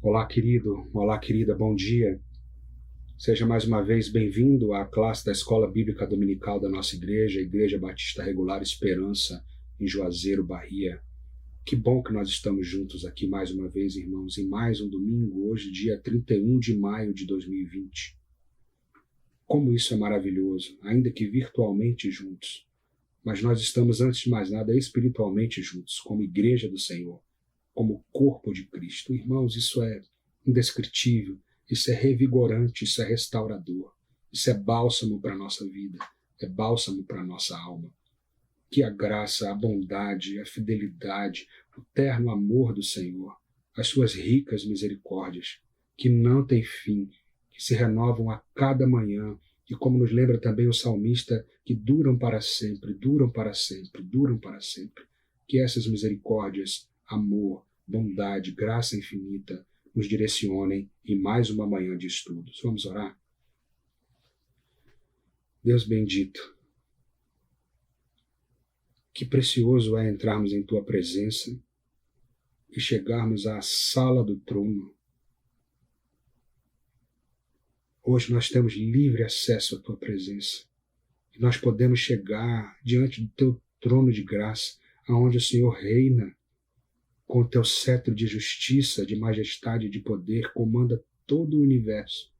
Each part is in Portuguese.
Olá, querido. Olá, querida. Bom dia. Seja mais uma vez bem-vindo à classe da Escola Bíblica Dominical da nossa igreja, Igreja Batista Regular Esperança, em Juazeiro, Bahia. Que bom que nós estamos juntos aqui mais uma vez, irmãos, em mais um domingo, hoje, dia 31 de maio de 2020. Como isso é maravilhoso, ainda que virtualmente juntos. Mas nós estamos, antes de mais nada, espiritualmente juntos, como Igreja do Senhor, como corpo de Cristo. Irmãos, isso é indescritível, isso é revigorante, isso é restaurador, isso é bálsamo para a nossa vida, é bálsamo para a nossa alma. Que a graça, a bondade, a fidelidade, o terno amor do Senhor, as suas ricas misericórdias, que não têm fim, que se renovam a cada manhã, e como nos lembra também o salmista, que duram para sempre, duram para sempre, duram para sempre. Que essas misericórdias, amor, bondade, graça infinita, nos direcionem em mais uma manhã de estudos. Vamos orar? Deus bendito, que precioso é entrarmos em Tua presença e chegarmos à sala do trono. Hoje nós temos livre acesso à Tua presença e nós podemos chegar diante do Teu trono de graça, aonde o Senhor reina, com o teu cetro de justiça, de majestade e de poder, comanda todo o universo.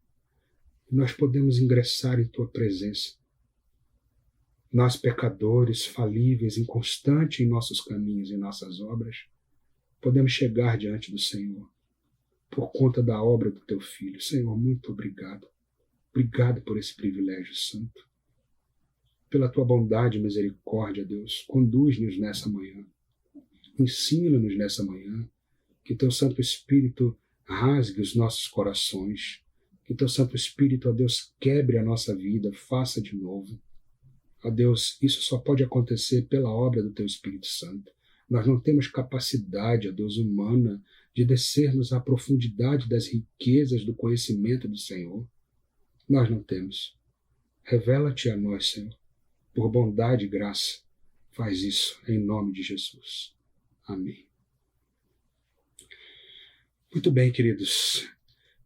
E nós podemos ingressar em tua presença. Nós, pecadores, falíveis, inconstantes em nossos caminhos e nossas obras, podemos chegar diante do Senhor, por conta da obra do teu Filho. Senhor, muito obrigado. Obrigado por esse privilégio santo. Pela tua bondade e misericórdia, Deus, conduz-nos nessa manhã. Ensina-nos nessa manhã, que teu Santo Espírito rasgue os nossos corações, que teu Santo Espírito, ó Deus, quebre a nossa vida, faça de novo. Ó Deus, isso só pode acontecer pela obra do teu Espírito Santo. Nós não temos capacidade, ó Deus, humana, de descermos à profundidade das riquezas do conhecimento do Senhor. Nós não temos. Revela-te a nós, Senhor, por bondade e graça. Faz isso em nome de Jesus. Amém. Muito bem, queridos.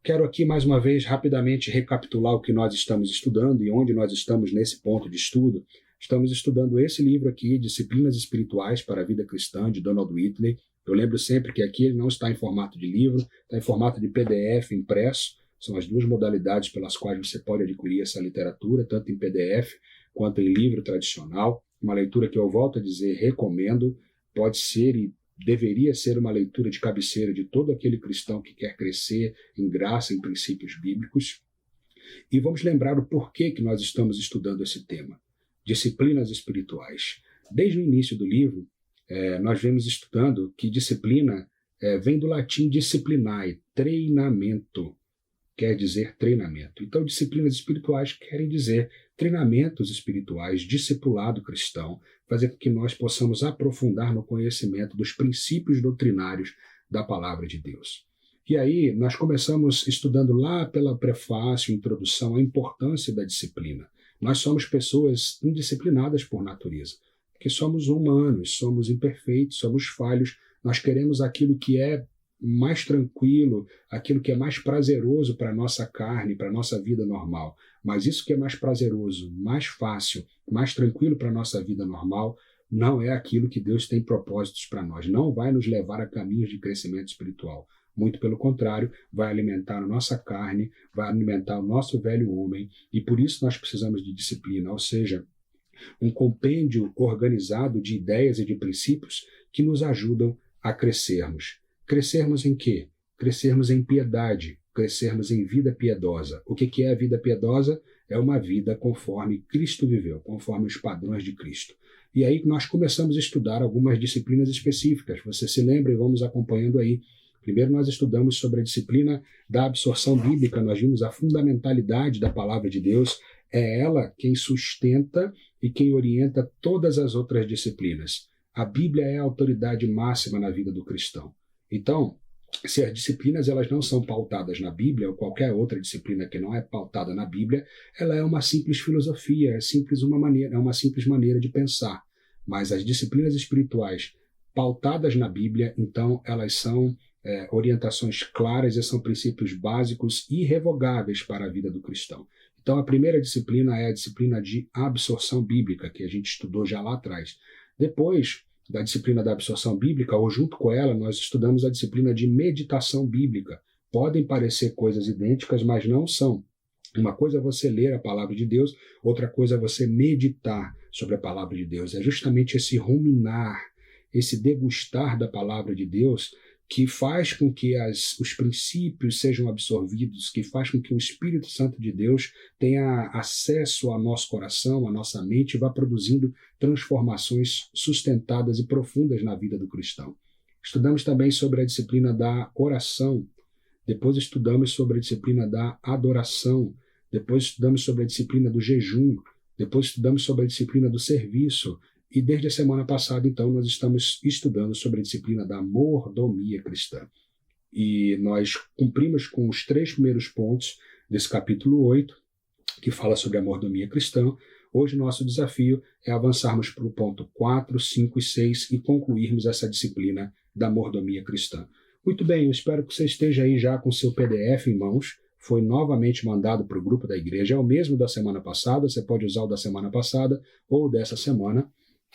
Quero aqui mais uma vez rapidamente recapitular o que nós estamos estudando e onde nós estamos nesse ponto de estudo. Estamos estudando esse livro aqui, Disciplinas Espirituais para a Vida Cristã, de Donald Whitney. Eu lembro sempre que aqui ele não está em formato de livro, está em formato de PDF impresso. São as duas modalidades pelas quais você pode adquirir essa literatura, tanto em PDF quanto em livro tradicional. Uma leitura que eu volto a dizer, recomendo. Pode ser e deveria ser uma leitura de cabeceira de todo aquele cristão que quer crescer em graça, em princípios bíblicos. E vamos lembrar o porquê que nós estamos estudando esse tema, disciplinas espirituais. Desde o início do livro, nós vemos estudando que disciplina vem do latim disciplinae, treinamento, quer dizer treinamento. Então, disciplinas espirituais querem dizer treinamentos espirituais, discipulado cristão, fazer com que nós possamos aprofundar no conhecimento dos princípios doutrinários da palavra de Deus. E aí, nós começamos estudando lá pela prefácio, introdução, a importância da disciplina. Nós somos pessoas indisciplinadas por natureza, porque somos humanos, somos imperfeitos, somos falhos, nós queremos aquilo que é mais tranquilo, aquilo que é mais prazeroso para a nossa carne, para a nossa vida normal. Mas isso que é mais prazeroso, mais fácil, mais tranquilo para a nossa vida normal, não é aquilo que Deus tem propósitos para nós. Não vai nos levar a caminhos de crescimento espiritual. Muito pelo contrário, vai alimentar a nossa carne, vai alimentar o nosso velho homem, e por isso nós precisamos de disciplina, ou seja, um compêndio organizado de ideias e de princípios que nos ajudam a crescermos. Crescermos em quê? Crescermos em piedade, crescermos em vida piedosa. O que é a vida piedosa? É uma vida conforme Cristo viveu, conforme os padrões de Cristo. E aí nós começamos a estudar algumas disciplinas específicas. Você se lembra e vamos acompanhando aí. Primeiro nós estudamos sobre a disciplina da absorção bíblica, nós vimos a fundamentalidade da palavra de Deus. É ela quem sustenta e quem orienta todas as outras disciplinas. A Bíblia é a autoridade máxima na vida do cristão. Então, se as disciplinas elas não são pautadas na Bíblia, ou qualquer outra disciplina que não é pautada na Bíblia, ela é uma simples filosofia, é uma simples maneira de pensar. Mas as disciplinas espirituais pautadas na Bíblia, então, elas são orientações claras e são princípios básicos irrevogáveis para a vida do cristão. Então, a primeira disciplina é a disciplina de absorção bíblica, que a gente estudou já lá atrás. Depois da disciplina da absorção bíblica, ou junto com ela, nós estudamos a disciplina de meditação bíblica. Podem parecer coisas idênticas, mas não são. Uma coisa é você ler a palavra de Deus, outra coisa é você meditar sobre a palavra de Deus. É justamente esse ruminar, esse degustar da palavra de Deus que faz com que os princípios sejam absorvidos, que faz com que o Espírito Santo de Deus tenha acesso ao nosso coração, à nossa mente, e vá produzindo transformações sustentadas e profundas na vida do cristão. Estudamos também sobre a disciplina da oração, depois estudamos sobre a disciplina da adoração, depois estudamos sobre a disciplina do jejum, depois estudamos sobre a disciplina do serviço, e desde a semana passada, então, nós estamos estudando sobre a disciplina da mordomia cristã. E nós cumprimos com os 3 primeiros pontos desse capítulo 8, que fala sobre a mordomia cristã. Hoje, nosso desafio é avançarmos para o ponto 4, 5 e 6 e concluirmos essa disciplina da mordomia cristã. Muito bem, eu espero que você esteja aí já com seu PDF em mãos. Foi novamente mandado para o grupo da igreja. É o mesmo da semana passada, você pode usar o da semana passada ou dessa semana.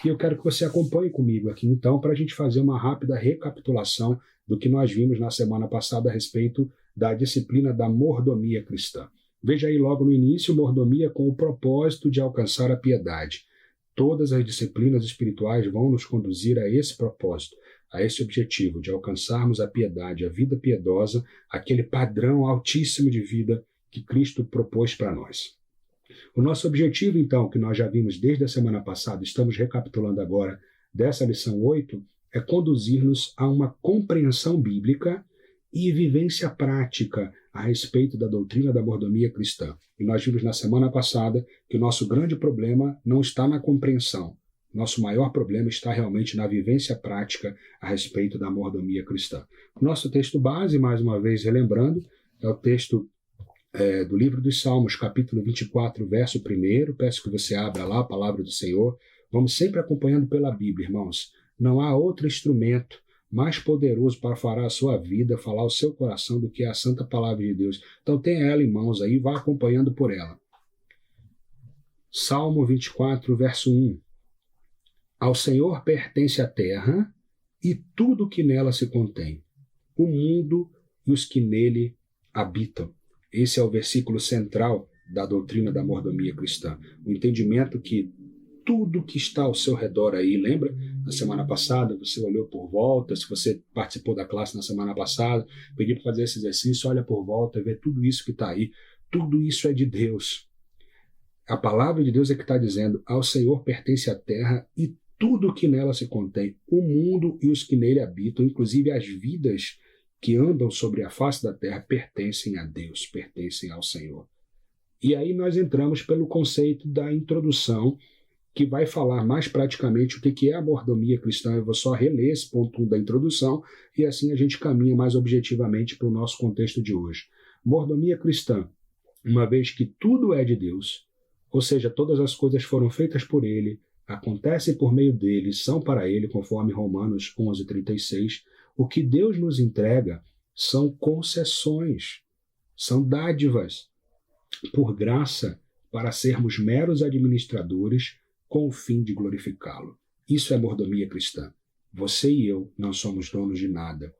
E eu quero que você acompanhe comigo aqui, então, para a gente fazer uma rápida recapitulação do que nós vimos na semana passada a respeito da disciplina da mordomia cristã. Veja aí logo no início, mordomia com o propósito de alcançar a piedade. Todas as disciplinas espirituais vão nos conduzir a esse propósito, a esse objetivo de alcançarmos a piedade, a vida piedosa, aquele padrão altíssimo de vida que Cristo propôs para nós. O nosso objetivo, então, que nós já vimos desde a semana passada, estamos recapitulando agora dessa lição 8, é conduzir-nos a uma compreensão bíblica e vivência prática a respeito da doutrina da mordomia cristã. E nós vimos na semana passada que o nosso grande problema não está na compreensão. Nosso maior problema está realmente na vivência prática a respeito da mordomia cristã. O nosso texto base, mais uma vez relembrando, é o texto do livro dos Salmos, capítulo 24, verso 1. Peço que você abra lá a palavra do Senhor. Vamos sempre acompanhando pela Bíblia, irmãos. Não há outro instrumento mais poderoso para falar a sua vida, falar o seu coração, do que a santa palavra de Deus. Então tenha ela em mãos aí, vá acompanhando por ela. Salmo 24, verso 1. Ao Senhor pertence a terra e tudo o que nela se contém, o mundo e os que nele habitam. Esse é o versículo central da doutrina da mordomia cristã. O entendimento que tudo que está ao seu redor aí, lembra? Na semana passada, você olhou por volta, se você participou da classe na semana passada, pedi para fazer esse exercício, olha por volta, vê tudo isso que está aí. Tudo isso é de Deus. A palavra de Deus é que está dizendo, ao Senhor pertence a terra e tudo que nela se contém, o mundo e os que nele habitam, inclusive as vidas que andam sobre a face da terra, pertencem a Deus, pertencem ao Senhor. E aí nós entramos pelo conceito da introdução, que vai falar mais praticamente o que é a mordomia cristã. Eu vou só reler esse ponto da introdução e assim a gente caminha mais objetivamente para o nosso contexto de hoje. Mordomia cristã, uma vez que tudo é de Deus, ou seja, todas as coisas foram feitas por Ele, acontecem por meio dele, são para Ele, conforme Romanos 11:36, o que Deus nos entrega são concessões, são dádivas, por graça, para sermos meros administradores com o fim de glorificá-lo. Isso é mordomia cristã. Você e eu não somos donos de nada.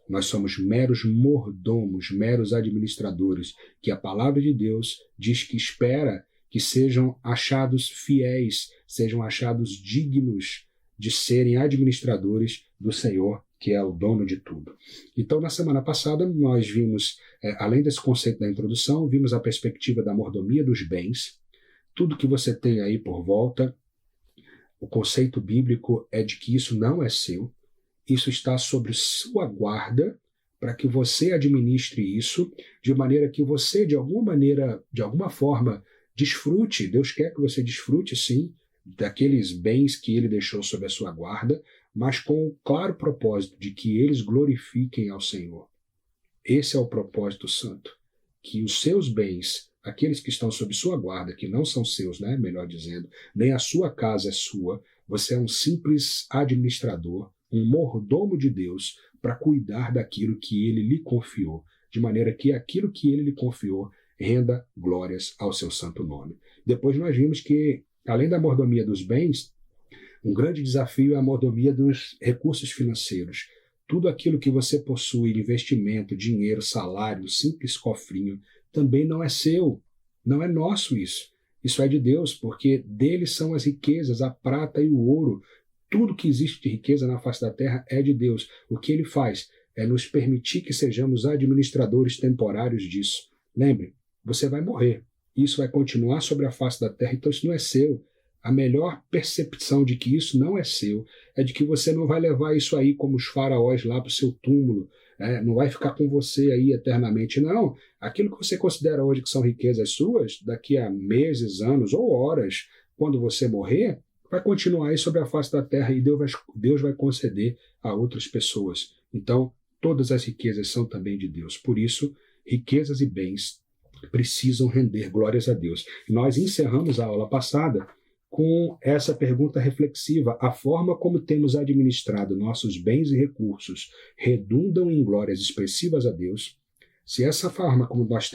Nós somos meros mordomos, meros administradores, que a palavra de Deus diz que espera que sejam achados fiéis, sejam achados dignos de serem administradores do Senhor, que é o dono de tudo. Então, na semana passada, nós vimos, além desse conceito da introdução, vimos a perspectiva da mordomia dos bens, tudo que você tem aí por volta. O conceito bíblico é de que isso não é seu, isso está sobre sua guarda, para que você administre isso, de maneira que você, de alguma forma, desfrute. Deus quer que você desfrute, sim, daqueles bens que Ele deixou sob a sua guarda, mas com o claro propósito de que eles glorifiquem ao Senhor. Esse é o propósito santo, que os seus bens, aqueles que estão sob sua guarda, que não são seus, né, melhor dizendo, nem a sua casa é sua, você é um simples administrador, um mordomo de Deus, para cuidar daquilo que ele lhe confiou, de maneira que aquilo que ele lhe confiou renda glórias ao seu santo nome. Depois nós vimos que, além da mordomia dos bens, um grande desafio é a mordomia dos recursos financeiros. Tudo aquilo que você possui, investimento, dinheiro, salário, simples cofrinho, também não é seu, não é nosso isso. Isso é de Deus, porque dele são as riquezas, a prata e o ouro. Tudo que existe de riqueza na face da terra é de Deus. O que ele faz é nos permitir que sejamos administradores temporários disso. Lembre, você vai morrer. Isso vai continuar sobre a face da terra, então isso não é seu. A melhor percepção de que isso não é seu é de que você não vai levar isso aí como os faraós lá para o seu túmulo, não vai ficar com você aí eternamente, não. Aquilo que você considera hoje que são riquezas suas, daqui a meses, anos ou horas, quando você morrer, vai continuar aí sobre a face da terra e Deus vai conceder a outras pessoas. Então, todas as riquezas são também de Deus. Por isso, riquezas e bens precisam render glórias a Deus. Nós encerramos a aula passada com essa pergunta reflexiva: a forma como temos administrado nossos bens e recursos redundam em glórias expressivas a Deus? Se essa forma como nós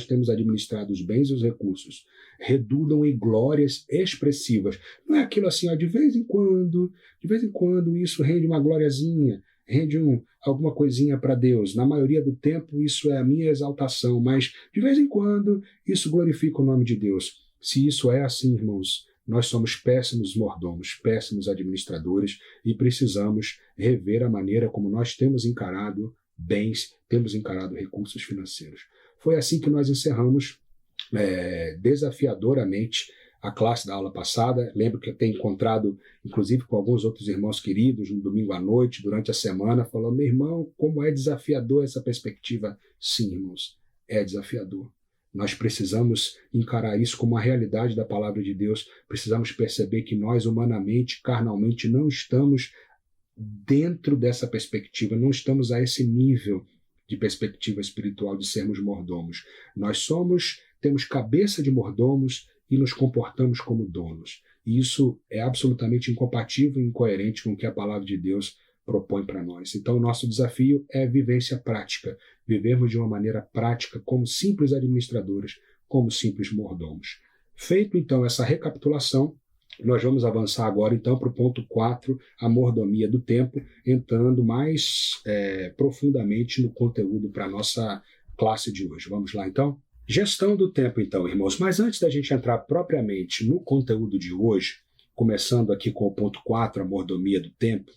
temos administrado os bens e os recursos redundam em glórias expressivas, não é aquilo assim, de vez em quando isso rende uma gloriazinha, rende alguma coisinha para Deus. Na maioria do tempo isso é a minha exaltação, mas de vez em quando isso glorifica o nome de Deus. Se isso é assim, irmãos, nós somos péssimos mordomos, péssimos administradores e precisamos rever a maneira como nós temos encarado bens, temos encarado recursos financeiros. Foi assim que nós encerramos desafiadoramente a classe da aula passada. Lembro que eu tenho encontrado, inclusive com alguns outros irmãos queridos, no domingo à noite, durante a semana, falando: meu irmão, como é desafiador essa perspectiva. Sim, irmãos, é desafiador. Nós precisamos encarar isso como a realidade da palavra de Deus. Precisamos perceber que nós, humanamente, carnalmente, não estamos dentro dessa perspectiva, não estamos a esse nível de perspectiva espiritual de sermos mordomos. Nós temos cabeça de mordomos e nos comportamos como donos. E isso é absolutamente incompatível e incoerente com o que a palavra de Deus propõe para nós. Então, o nosso desafio é vivência prática, vivermos de uma maneira prática como simples administradores, como simples mordomos. Feito, então, essa recapitulação, nós vamos avançar agora, então, para o ponto 4, a mordomia do tempo, entrando mais profundamente no conteúdo para a nossa classe de hoje. Vamos lá, então? Gestão do tempo, então, irmãos. Mas antes da gente entrar propriamente no conteúdo de hoje, começando aqui com o ponto 4, a mordomia do tempo,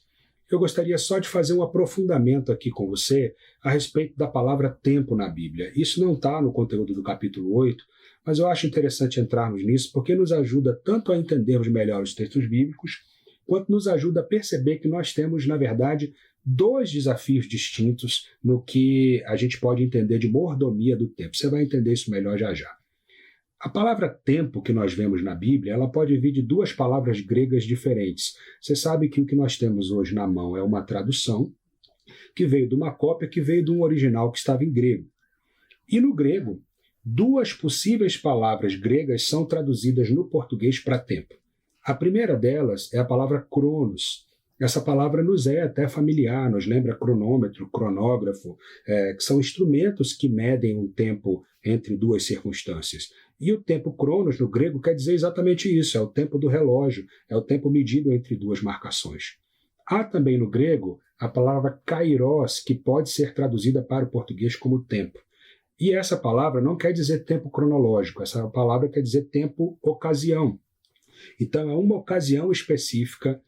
eu gostaria só de fazer um aprofundamento aqui com você a respeito da palavra tempo na Bíblia. Isso não está no conteúdo do capítulo 8, mas eu acho interessante entrarmos nisso porque nos ajuda tanto a entendermos melhor os textos bíblicos, quanto nos ajuda a perceber que nós temos, na verdade, dois desafios distintos no que a gente pode entender de mordomia do tempo. Você vai entender isso melhor já já. A palavra tempo que nós vemos na Bíblia, ela pode vir de duas palavras gregas diferentes. Você sabe que o que nós temos hoje na mão é uma tradução que veio de uma cópia que veio de um original que estava em grego. E no grego, duas possíveis palavras gregas são traduzidas no português para tempo. A primeira delas é a palavra cronos. Essa palavra nos é até familiar, nos lembra cronômetro, cronógrafo, que são instrumentos que medem um tempo entre duas circunstâncias. E o tempo cronos, no grego, quer dizer exatamente isso, é o tempo do relógio, é o tempo medido entre duas marcações. Há também no grego a palavra kairos, que pode ser traduzida para o português como tempo. E essa palavra não quer dizer tempo cronológico, essa palavra quer dizer tempo-ocasião. Então, é uma ocasião específica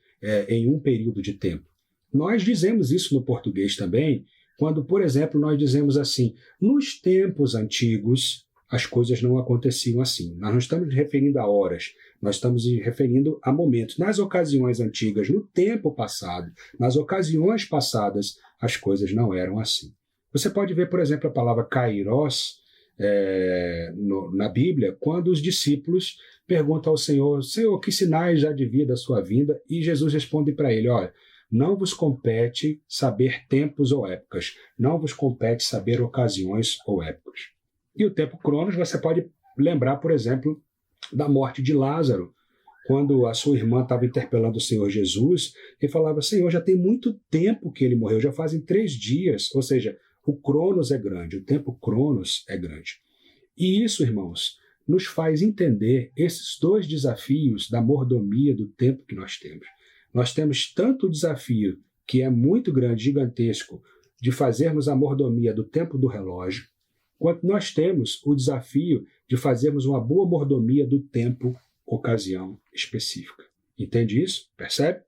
em um período de tempo. Nós dizemos isso no português também, quando, por exemplo, nós dizemos assim: nos tempos antigos, as coisas não aconteciam assim. Nós não estamos referindo a horas, nós estamos referindo a momentos. Nas ocasiões antigas, no tempo passado, nas ocasiões passadas, as coisas não eram assim. Você pode ver, por exemplo, a palavra kairos na Bíblia, quando os discípulos perguntam ao Senhor: Senhor, que sinais já de vir da sua vinda? E Jesus responde para ele: olha, não vos compete saber tempos ou épocas, não vos compete saber ocasiões ou épocas. E o tempo cronos, você pode lembrar, por exemplo, da morte de Lázaro, quando a sua irmã estava interpelando o Senhor Jesus, ele falava, Senhor, já tem muito tempo que ele morreu, já fazem 3 dias. Ou seja, o Cronos é grande, o tempo Cronos é grande. E isso, irmãos, nos faz entender esses 2 desafios da mordomia do tempo que nós temos. Nós temos tanto o desafio, que é muito grande, gigantesco, de fazermos a mordomia do tempo do relógio, quanto nós temos o desafio de fazermos uma boa mordomia do tempo, ocasião específica. Entende isso? Percebe?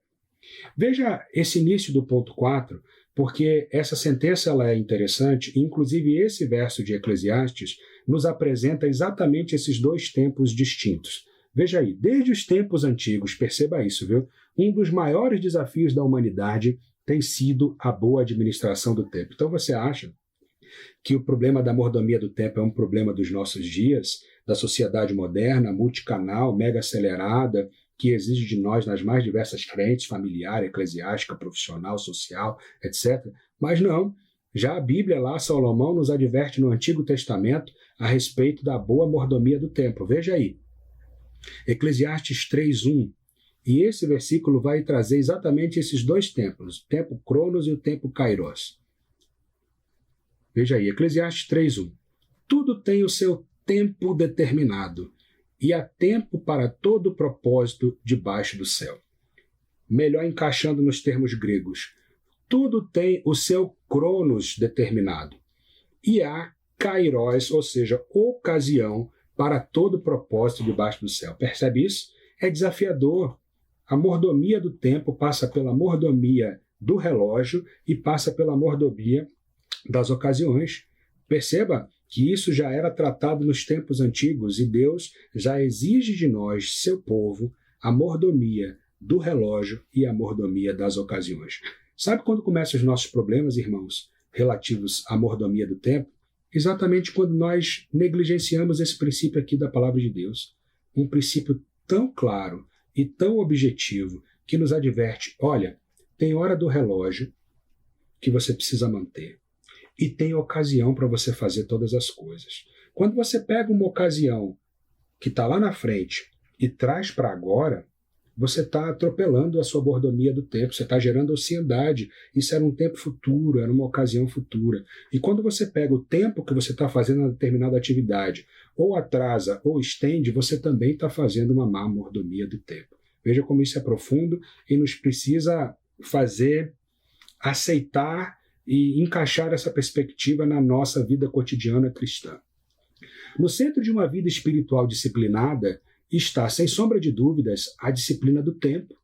Veja esse início do ponto 4, porque essa sentença ela é interessante, e inclusive esse verso de Eclesiastes nos apresenta exatamente esses 2 tempos distintos. Veja aí, desde os tempos antigos, perceba isso, viu? Um dos maiores desafios da humanidade tem sido a boa administração do tempo. Então você acha que o problema da mordomia do tempo é um problema dos nossos dias, da sociedade moderna, multicanal, mega acelerada, que exige de nós nas mais diversas frentes, familiar, eclesiástica, profissional, social, etc. Mas não. Já a Bíblia lá, Salomão, nos adverte no Antigo Testamento a respeito da boa mordomia do tempo. Veja aí. Eclesiastes 3:1. E esse versículo vai trazer exatamente esses 2 tempos, o tempo Cronos e o tempo Kairos. Veja aí, Eclesiastes 3:1. Tudo tem o seu tempo determinado, e há tempo para todo propósito debaixo do céu. Melhor encaixando nos termos gregos. Tudo tem o seu cronos determinado, e há kairos, ou seja, ocasião, para todo propósito debaixo do céu. Percebe isso? É desafiador. A mordomia do tempo passa pela mordomia do relógio e passa pela mordomia das ocasiões. Perceba que isso já era tratado nos tempos antigos e Deus já exige de nós, seu povo, a mordomia do relógio e a mordomia das ocasiões. Sabe quando começam os nossos problemas, irmãos, relativos à mordomia do tempo? Exatamente quando nós negligenciamos esse princípio aqui da palavra de Deus. Um princípio tão claro e tão objetivo que nos adverte, olha, tem hora do relógio que você precisa manter. E tem ocasião para você fazer todas as coisas. Quando você pega uma ocasião que está lá na frente e traz para agora, você está atropelando a sua mordomia do tempo, você está gerando ansiedade. Isso era um tempo futuro, era uma ocasião futura. E quando você pega o tempo que você está fazendo uma determinada atividade, ou atrasa ou estende, você também está fazendo uma má mordomia do tempo. Veja como isso é profundo e nos precisa fazer aceitar e encaixar essa perspectiva na nossa vida cotidiana cristã. No centro de uma vida espiritual disciplinada está, sem sombra de dúvidas, a disciplina do tempo,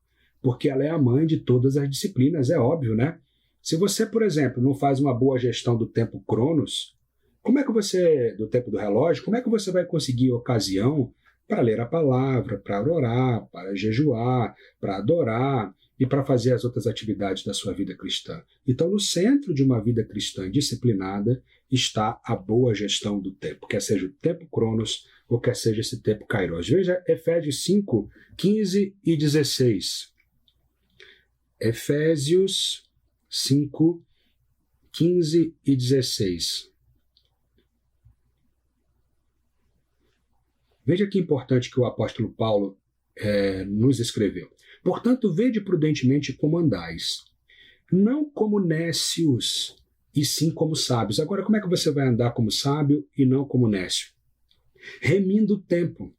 porque ela é a mãe de todas as disciplinas, é óbvio, né? Se você, por exemplo, não faz uma boa gestão do tempo Cronos, do tempo do relógio, como é que você vai conseguir ocasião para ler a palavra, para orar, para jejuar, para adorar, e para fazer as outras atividades da sua vida cristã? Então, no centro de uma vida cristã disciplinada está a boa gestão do tempo, quer seja o tempo Cronos ou quer seja esse tempo Kairos. Veja Efésios 5, 15 e 16. Efésios 5, 15 e 16. Veja que importante que o apóstolo Paulo nos escreveu. Portanto, vede prudentemente como andais, não como nécios, e sim como sábios. Agora, como é que você vai andar como sábio e não como nécio? Remindo o tempo,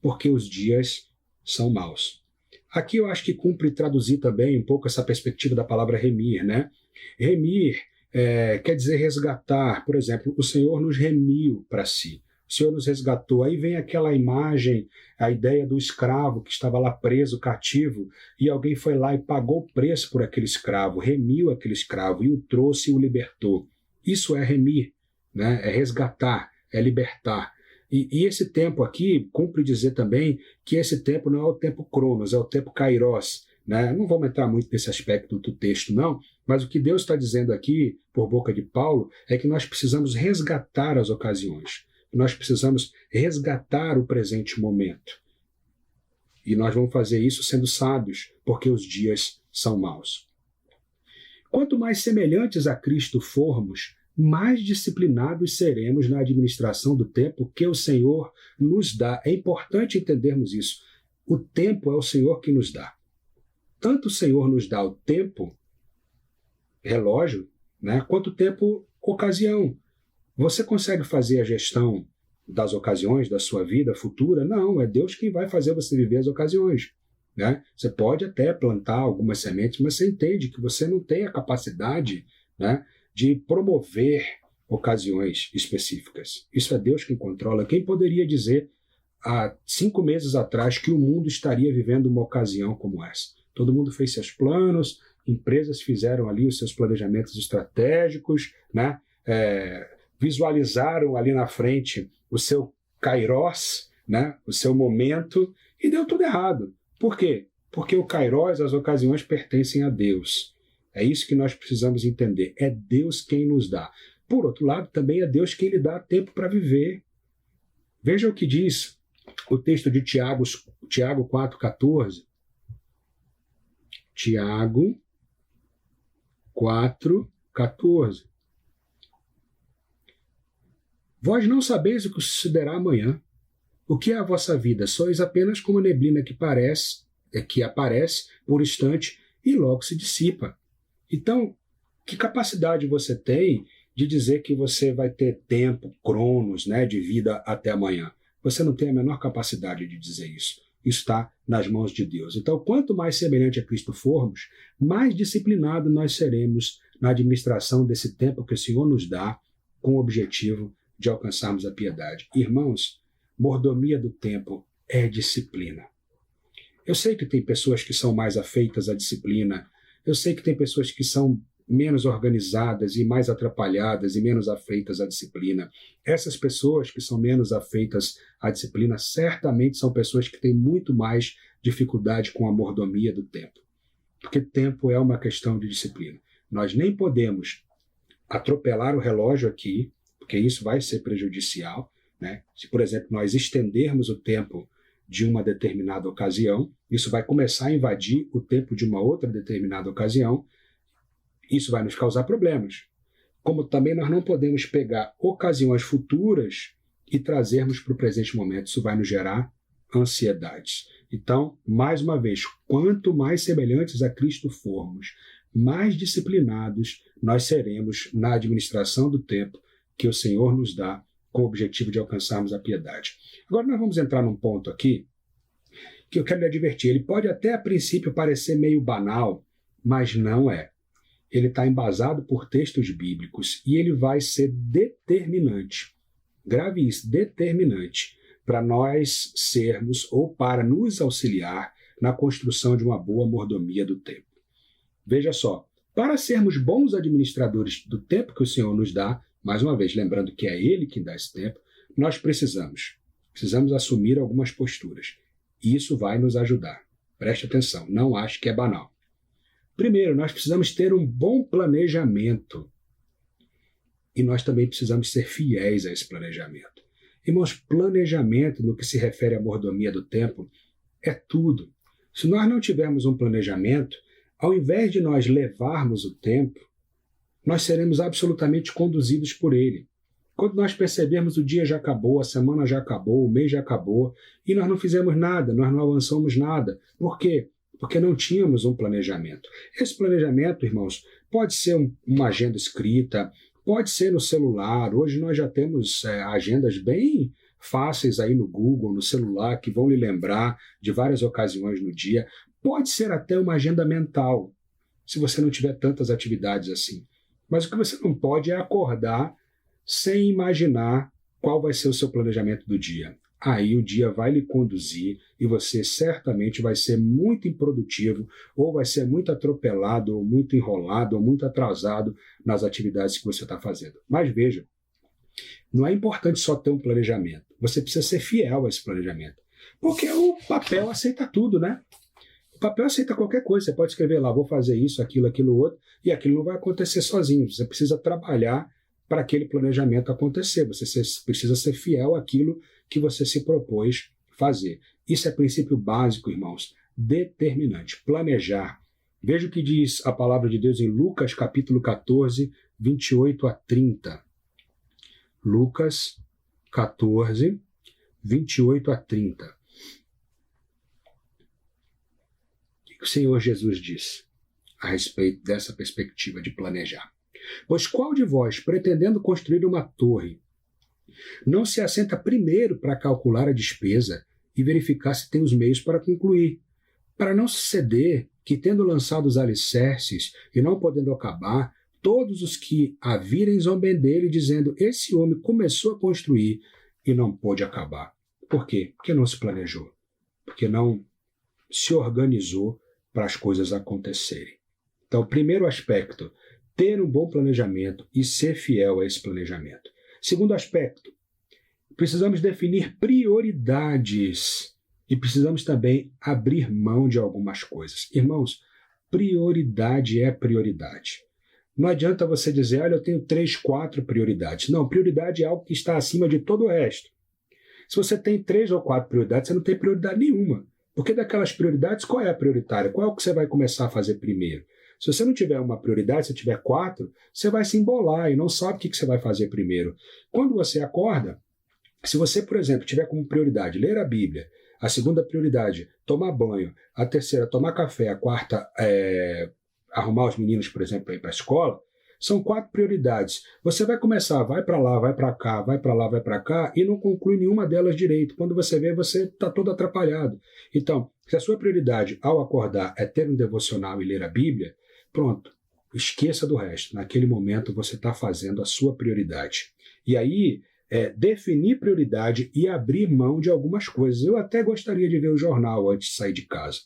porque os dias são maus. Aqui eu acho que cumpre traduzir também um pouco essa perspectiva da palavra remir, né? Remir quer dizer resgatar. Por exemplo, o Senhor nos remiu para si. O Senhor nos resgatou. Aí vem aquela imagem, a ideia do escravo que estava lá preso, cativo, e alguém foi lá e pagou o preço por aquele escravo, remiu aquele escravo e o trouxe e o libertou. Isso é remir, né? É resgatar, é libertar. E esse tempo aqui, cumpre dizer também que esse tempo não é o tempo Cronos, é o tempo Kairos. Né? Não vamos entrar muito nesse aspecto do texto, não, mas o que Deus está dizendo aqui, por boca de Paulo, é que nós precisamos resgatar as ocasiões. Nós precisamos resgatar o presente momento. E nós vamos fazer isso sendo sábios, porque os dias são maus. Quanto mais semelhantes a Cristo formos, mais disciplinados seremos na administração do tempo que o Senhor nos dá. É importante entendermos isso. o tempo é o Senhor que nos dá. Tanto o Senhor nos dá o tempo, relógio, né, quanto o tempo, ocasião. Você consegue fazer a gestão das ocasiões da sua vida futura? Não, é Deus quem vai fazer você viver as ocasiões. Né? Você pode até plantar algumas sementes, mas você entende que você não tem a capacidade, né, de promover ocasiões específicas. Isso é Deus quem controla. Quem poderia dizer há 5 meses atrás que o mundo estaria vivendo uma ocasião como essa? Todo mundo fez seus planos, empresas fizeram ali os seus planejamentos estratégicos, né? Visualizaram ali na frente o seu kairos, né? O seu momento, e deu tudo errado. Por quê? Porque o kairos, as ocasiões, pertencem a Deus. É isso que nós precisamos entender. É Deus quem nos dá. Por outro lado, também é Deus quem lhe dá tempo para viver. Veja o que diz o texto de Tiago 4,14. Tiago 4,14. Vós não sabeis o que sucederá amanhã. O que é a vossa vida? Sois apenas como a neblina que aparece por instante e logo se dissipa. Então, que capacidade você tem de dizer que você vai ter tempo, cronos, né, de vida até amanhã? Você não tem a menor capacidade de dizer isso. Isso está nas mãos de Deus. Então, quanto mais semelhante a Cristo formos, mais disciplinado nós seremos na administração desse tempo que o Senhor nos dá, com o objetivo de alcançarmos a piedade. Irmãos, mordomia do tempo é disciplina. Eu sei que tem pessoas que são mais afeitas à disciplina, eu sei que tem pessoas que são menos organizadas e mais atrapalhadas e menos afeitas à disciplina. Essas pessoas que são menos afeitas à disciplina certamente são pessoas que têm muito mais dificuldade com a mordomia do tempo. Porque tempo é uma questão de disciplina. Nós nem podemos atropelar o relógio aqui, porque isso vai ser prejudicial, né? Se, por exemplo, nós estendermos o tempo de uma determinada ocasião, isso vai começar a invadir o tempo de uma outra determinada ocasião. Isso vai nos causar problemas. Como também nós não podemos pegar ocasiões futuras e trazermos para o presente momento. Isso vai nos gerar ansiedades. Então, mais uma vez, quanto mais semelhantes a Cristo formos, mais disciplinados nós seremos na administração do tempo que o Senhor nos dá com o objetivo de alcançarmos a piedade. Agora nós vamos entrar num ponto aqui que eu quero lhe advertir. Ele pode até a princípio parecer meio banal, mas não é. Ele está embasado por textos bíblicos e ele vai ser determinante. Grave isso, determinante, para nós sermos ou para nos auxiliar na construção de uma boa mordomia do tempo. Veja só, para sermos bons administradores do tempo que o Senhor nos dá, mais uma vez, lembrando que é Ele quem dá esse tempo, nós precisamos assumir algumas posturas. E isso vai nos ajudar. Preste atenção, não ache que é banal. Primeiro, nós precisamos ter um bom planejamento. E nós também precisamos ser fiéis a esse planejamento. Irmãos, planejamento no que se refere à mordomia do tempo é tudo. Se nós não tivermos um planejamento, ao invés de nós levarmos o tempo, nós seremos absolutamente conduzidos por ele. Quando nós percebermos o dia já acabou, a semana já acabou, o mês já acabou, e nós não fizemos nada, nós não avançamos nada. Por quê? Porque não tínhamos um planejamento. Esse planejamento, irmãos, pode ser uma agenda escrita, pode ser no celular. Hoje nós já temos agendas bem fáceis aí no Google, no celular, que vão lhe lembrar de várias ocasiões no dia. Pode ser até uma agenda mental, se você não tiver tantas atividades assim. Mas o que você não pode é acordar sem imaginar qual vai ser o seu planejamento do dia. Aí o dia vai lhe conduzir e você certamente vai ser muito improdutivo, ou vai ser muito atropelado, ou muito enrolado, ou muito atrasado nas atividades que você está fazendo. Mas veja, não é importante só ter um planejamento. Você precisa ser fiel a esse planejamento. Porque o papel aceita tudo, né? O papel aceita qualquer coisa. Você pode escrever lá, vou fazer isso, aquilo, outro, e aquilo não vai acontecer sozinho. Você precisa trabalhar para aquele planejamento acontecer. Você precisa ser fiel àquilo que você se propôs fazer. Isso é princípio básico, irmãos, determinante. Planejar. Veja o que diz a palavra de Deus em Lucas, capítulo 14, 28 a 30. Lucas 14, 28 a 30. O que o Senhor Jesus diz a respeito dessa perspectiva de planejar? Pois qual de vós, pretendendo construir uma torre, não se assenta primeiro para calcular a despesa e verificar se tem os meios para concluir, para não suceder que, tendo lançado os alicerces e não podendo acabar, todos os que a virem zombem dele, dizendo: esse homem começou a construir e não pôde acabar. Por quê? Porque não se planejou, porque não se organizou para as coisas acontecerem. Então, primeiro aspecto, ter um bom planejamento e ser fiel a esse planejamento. Segundo aspecto, precisamos definir prioridades e precisamos também abrir mão de algumas coisas. Irmãos, prioridade é prioridade. Não adianta você dizer: olha, eu tenho 3, 4 prioridades. Não, prioridade é algo que está acima de todo o resto. Se você tem 3 ou 4 prioridades, você não tem prioridade nenhuma. Porque daquelas prioridades, qual é a prioritária? Qual é o que você vai começar a fazer primeiro? Se você não tiver uma prioridade, se tiver 4, você vai se embolar e não sabe o que você vai fazer primeiro. Quando você acorda, se você, por exemplo, tiver como prioridade ler a Bíblia, a segunda prioridade, tomar banho, a terceira, tomar café, a quarta, arrumar os meninos, por exemplo, para ir para a escola, são 4 prioridades. Você vai começar, vai para lá, vai para cá, vai para lá, vai para cá, e não conclui nenhuma delas direito. Quando você vê, você está todo atrapalhado. Então, se a sua prioridade ao acordar é ter um devocional e ler a Bíblia, pronto, esqueça do resto. Naquele momento você está fazendo a sua prioridade. E aí, definir prioridade e abrir mão de algumas coisas. Eu até gostaria de ver o jornal antes de sair de casa,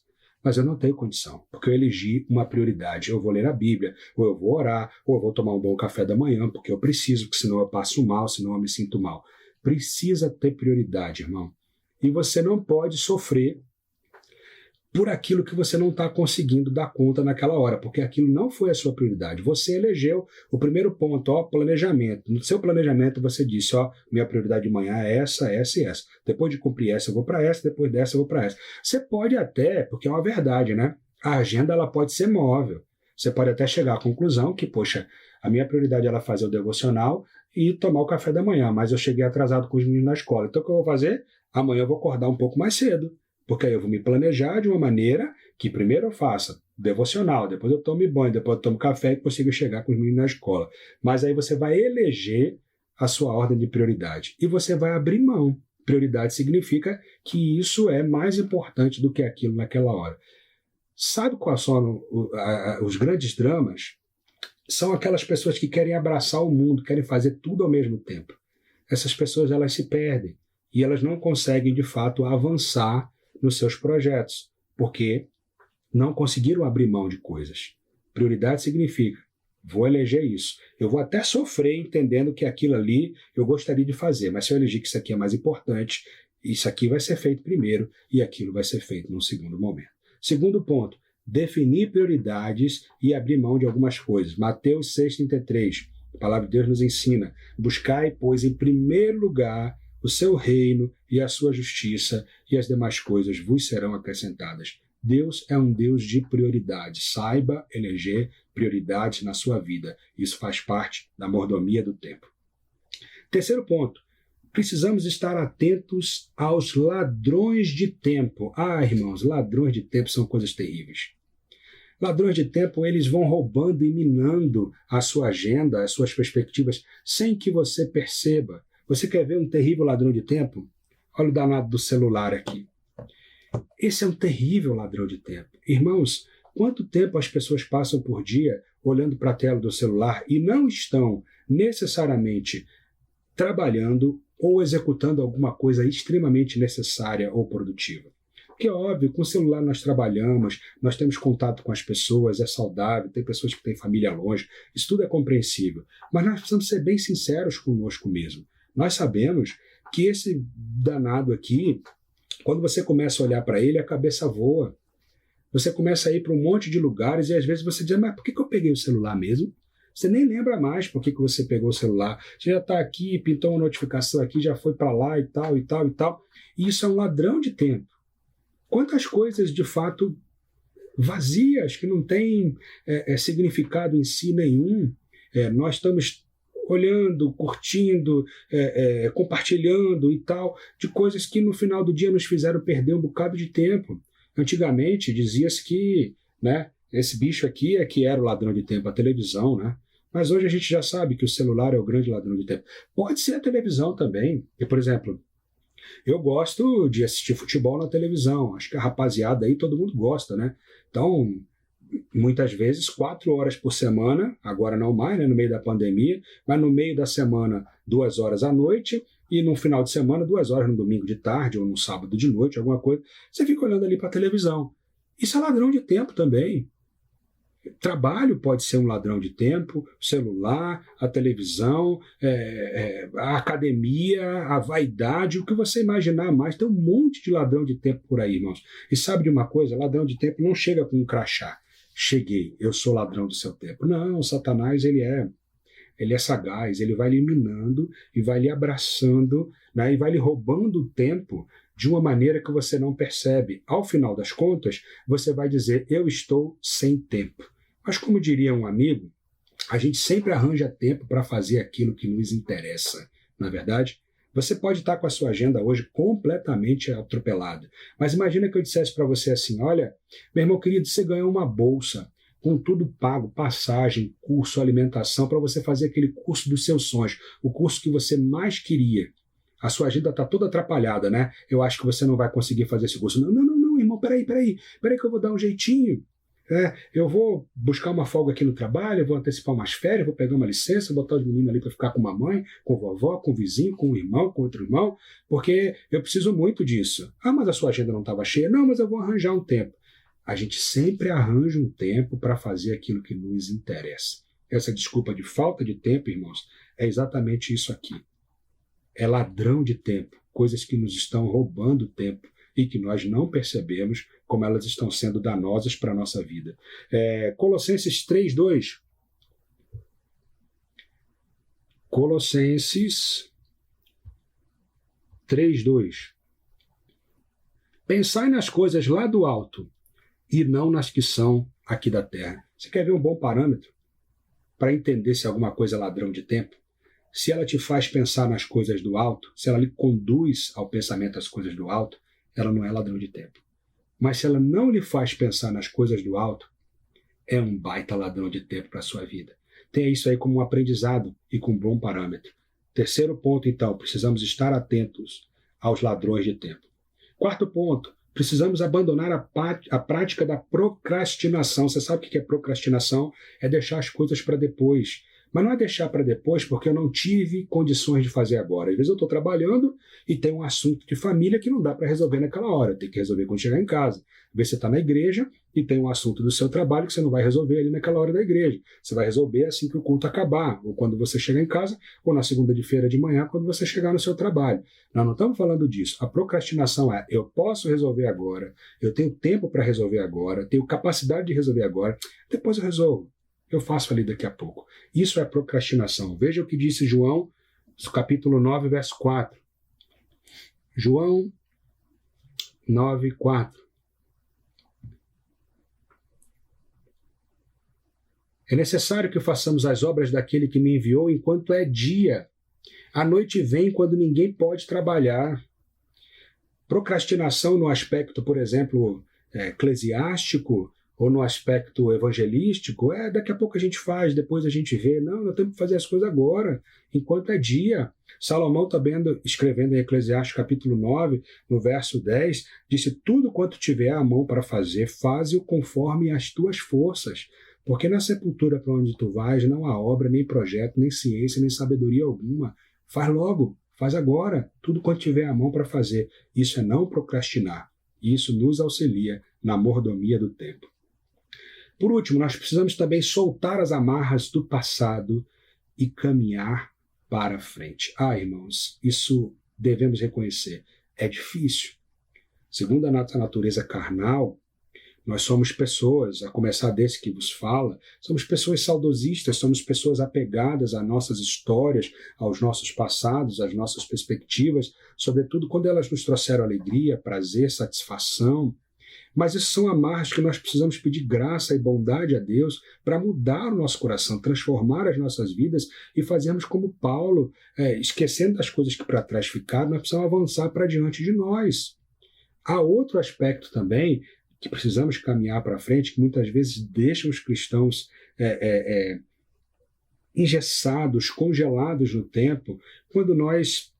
mas eu não tenho condição, porque eu elegi uma prioridade. Eu vou ler a Bíblia, ou eu vou orar, ou eu vou tomar um bom café da manhã, porque eu preciso, porque senão eu passo mal, senão eu me sinto mal. Precisa ter prioridade, irmão. E você não pode sofrer por aquilo que você não está conseguindo dar conta naquela hora, porque aquilo não foi a sua prioridade. Você elegeu o primeiro ponto, planejamento. No seu planejamento você disse: minha prioridade de manhã é essa, essa e essa. Depois de cumprir essa, eu vou para essa, depois dessa, eu vou para essa. Você pode até, porque é uma verdade, né? A agenda ela pode ser móvel. Você pode até chegar à conclusão que, poxa, a minha prioridade é fazer o devocional e tomar o café da manhã, mas eu cheguei atrasado com os meninos na escola. Então o que eu vou fazer? Amanhã eu vou acordar um pouco mais cedo, porque aí eu vou me planejar de uma maneira que primeiro eu faça devocional, depois eu tome banho, depois eu tomo café e consigo chegar com os meninos na escola. Mas aí você vai eleger a sua ordem de prioridade e você vai abrir mão. Prioridade significa que isso é mais importante do que aquilo naquela hora. Sabe quais são os grandes dramas? São aquelas pessoas que querem abraçar o mundo, querem fazer tudo ao mesmo tempo. Essas pessoas elas se perdem e elas não conseguem de fato avançar nos seus projetos, porque não conseguiram abrir mão de coisas. Prioridade significa: vou eleger isso. Eu vou até sofrer entendendo que aquilo ali eu gostaria de fazer, mas se eu eleger que isso aqui é mais importante, isso aqui vai ser feito primeiro e aquilo vai ser feito num segundo momento. Segundo ponto, definir prioridades e abrir mão de algumas coisas. Mateus 6,33, a palavra de Deus nos ensina: buscai, pois, em primeiro lugar o seu reino e a sua justiça, e as demais coisas vos serão acrescentadas. Deus é um Deus de prioridades. Saiba eleger prioridades na sua vida. Isso faz parte da mordomia do tempo. Terceiro ponto, precisamos estar atentos aos ladrões de tempo. Irmãos, ladrões de tempo são coisas terríveis. Ladrões de tempo, eles vão roubando e minando a sua agenda, as suas perspectivas, sem que você perceba. Você quer ver um terrível ladrão de tempo? Olha o danado do celular aqui. Esse é um terrível ladrão de tempo. Irmãos, quanto tempo as pessoas passam por dia olhando para a tela do celular e não estão necessariamente trabalhando ou executando alguma coisa extremamente necessária ou produtiva? Porque é óbvio, com o celular nós trabalhamos, nós temos contato com as pessoas, é saudável, tem pessoas que têm família longe, isso tudo é compreensível. Mas nós precisamos ser bem sinceros conosco mesmo. Nós sabemos que esse danado aqui, quando você começa a olhar para ele, a cabeça voa. Você começa a ir para um monte de lugares e às vezes você diz: mas por que eu peguei o celular mesmo? Você nem lembra mais por que você pegou o celular. Você já está aqui, pintou uma notificação aqui, já foi para lá e tal, e tal, e tal. E isso é um ladrão de tempo. Quantas coisas, de fato, vazias, que não têm significado em si nenhum. Nós estamos olhando, curtindo, compartilhando e tal, de coisas que no final do dia nos fizeram perder um bocado de tempo. Antigamente dizia-se que, né, esse bicho aqui é que era o ladrão de tempo, a televisão, né? Mas hoje a gente já sabe que o celular é o grande ladrão de tempo. Pode ser a televisão também. E, por exemplo, eu gosto de assistir futebol na televisão. Acho que a rapaziada aí, todo mundo gosta, né? Então, muitas vezes, 4 horas por semana, agora não mais, né, no meio da pandemia, mas no meio da semana, 2 horas à noite, e no final de semana, 2 horas no domingo de tarde ou no sábado de noite, alguma coisa, você fica olhando ali para a televisão. Isso é ladrão de tempo também. Trabalho pode ser um ladrão de tempo, celular, a televisão, a academia, a vaidade, o que você imaginar mais. Tem um monte de ladrão de tempo por aí, irmãos. E sabe de uma coisa? Ladrão de tempo não chega com um crachá. Cheguei, eu sou ladrão do seu tempo. Não, Satanás, ele é sagaz, ele vai lhe minando e vai lhe abraçando, né, e vai lhe roubando o tempo de uma maneira que você não percebe. Ao final das contas, você vai dizer, eu estou sem tempo. Mas como diria um amigo, a gente sempre arranja tempo para fazer aquilo que nos interessa, não é verdade? Você pode estar com a sua agenda hoje completamente atropelada, mas imagina que eu dissesse para você assim, olha, meu irmão querido, você ganhou uma bolsa, com tudo pago, passagem, curso, alimentação, para você fazer aquele curso dos seus sonhos, o curso que você mais queria. A sua agenda está toda atrapalhada, né? Eu acho que você não vai conseguir fazer esse curso. Não, irmão, peraí que eu vou dar um jeitinho. Eu vou buscar uma folga aqui no trabalho, eu vou antecipar umas férias, vou pegar uma licença, botar os meninos ali para ficar com mamãe, com vovó, com o vizinho, com o irmão, com outro irmão, porque eu preciso muito disso. Ah, mas a sua agenda não estava cheia? Não, mas eu vou arranjar um tempo. A gente sempre arranja um tempo para fazer aquilo que nos interessa. Essa desculpa de falta de tempo, irmãos, é exatamente isso aqui. É ladrão de tempo, coisas que nos estão roubando tempo e que nós não percebemos como elas estão sendo danosas para a nossa vida. Colossenses 3:2. Colossenses 3:2. Pensai nas coisas lá do alto e não nas que são aqui da terra. Você quer ver um bom parâmetro para entender se alguma coisa é ladrão de tempo? Se ela te faz pensar nas coisas do alto, se ela lhe conduz ao pensamento das coisas do alto, ela não é ladrão de tempo. Mas se ela não lhe faz pensar nas coisas do alto, é um baita ladrão de tempo para a sua vida. Tenha isso aí como um aprendizado e com um bom parâmetro. Terceiro ponto, então, precisamos estar atentos aos ladrões de tempo. Quarto ponto, precisamos abandonar a prática da procrastinação. Você sabe o que é procrastinação? É deixar as coisas para depois. Mas não é deixar para depois porque eu não tive condições de fazer agora. Às vezes eu estou trabalhando e tem um assunto de família que não dá para resolver naquela hora. Tem que resolver quando chegar em casa. Às vezes você está na igreja e tem um assunto do seu trabalho que você não vai resolver ali naquela hora da igreja. Você vai resolver assim que o culto acabar, ou quando você chegar em casa, ou na segunda-feira de manhã, quando você chegar no seu trabalho. Nós não estamos falando disso. A procrastinação é, eu posso resolver agora, eu tenho tempo para resolver agora, tenho capacidade de resolver agora, depois eu resolvo. Eu faço ali daqui a pouco. Isso é procrastinação. Veja o que disse João, capítulo 9, verso 4. João 9, 4. É necessário que façamos as obras daquele que me enviou enquanto é dia. A noite vem quando ninguém pode trabalhar. Procrastinação no aspecto, por exemplo, eclesiástico, ou no aspecto evangelístico, daqui a pouco a gente faz, depois a gente vê. Não, nós temos que fazer as coisas agora, enquanto é dia. Salomão também, escrevendo em Eclesiastes capítulo 9, no verso 10, disse, tudo quanto tiver à mão para fazer, faze-o conforme as tuas forças, porque na sepultura para onde tu vais não há obra, nem projeto, nem ciência, nem sabedoria alguma. Faz logo, faz agora, tudo quanto tiver à mão para fazer. Isso é não procrastinar. Isso nos auxilia na mordomia do tempo. Por último, nós precisamos também soltar as amarras do passado e caminhar para frente. Irmãos, isso devemos reconhecer. É difícil. Segundo a nossa natureza carnal, nós somos pessoas, a começar desse que vos fala, somos pessoas saudosistas, somos pessoas apegadas às nossas histórias, aos nossos passados, às nossas perspectivas, sobretudo quando elas nos trouxeram alegria, prazer, satisfação. Mas isso são amarras que nós precisamos pedir graça e bondade a Deus para mudar o nosso coração, transformar as nossas vidas e fazermos como Paulo, esquecendo das coisas que para trás ficaram, nós precisamos avançar para diante de nós. Há outro aspecto também que precisamos caminhar para frente, que muitas vezes deixam os cristãos engessados, congelados no tempo, quando nós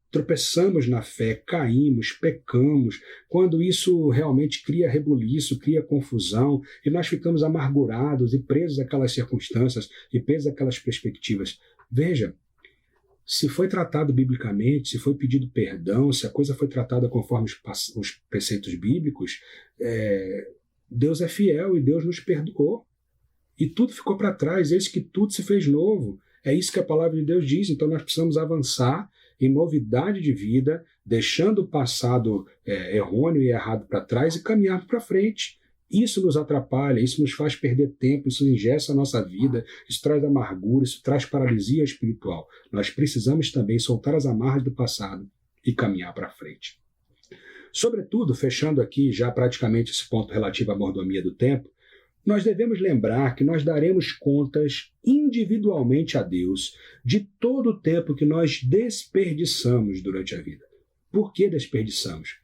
tropeçamos na fé, caímos, pecamos, quando isso realmente cria rebuliço, cria confusão, e nós ficamos amargurados e presos àquelas circunstâncias e presos àquelas perspectivas. Veja, se foi tratado biblicamente, se foi pedido perdão, se a coisa foi tratada conforme os preceitos bíblicos, Deus é fiel e Deus nos perdoou. E tudo ficou para trás, eis que tudo se fez novo. É isso que a palavra de Deus diz, então nós precisamos avançar em novidade de vida, deixando o passado errôneo e errado para trás e caminhar para frente. Isso nos atrapalha, isso nos faz perder tempo, isso engessa a nossa vida, isso traz amargura, isso traz paralisia espiritual. Nós precisamos também soltar as amarras do passado e caminhar para frente. Sobretudo, fechando aqui já praticamente esse ponto relativo à mordomia do tempo, nós devemos lembrar que nós daremos contas individualmente a Deus de todo o tempo que nós desperdiçamos durante a vida. Por que desperdiçamos?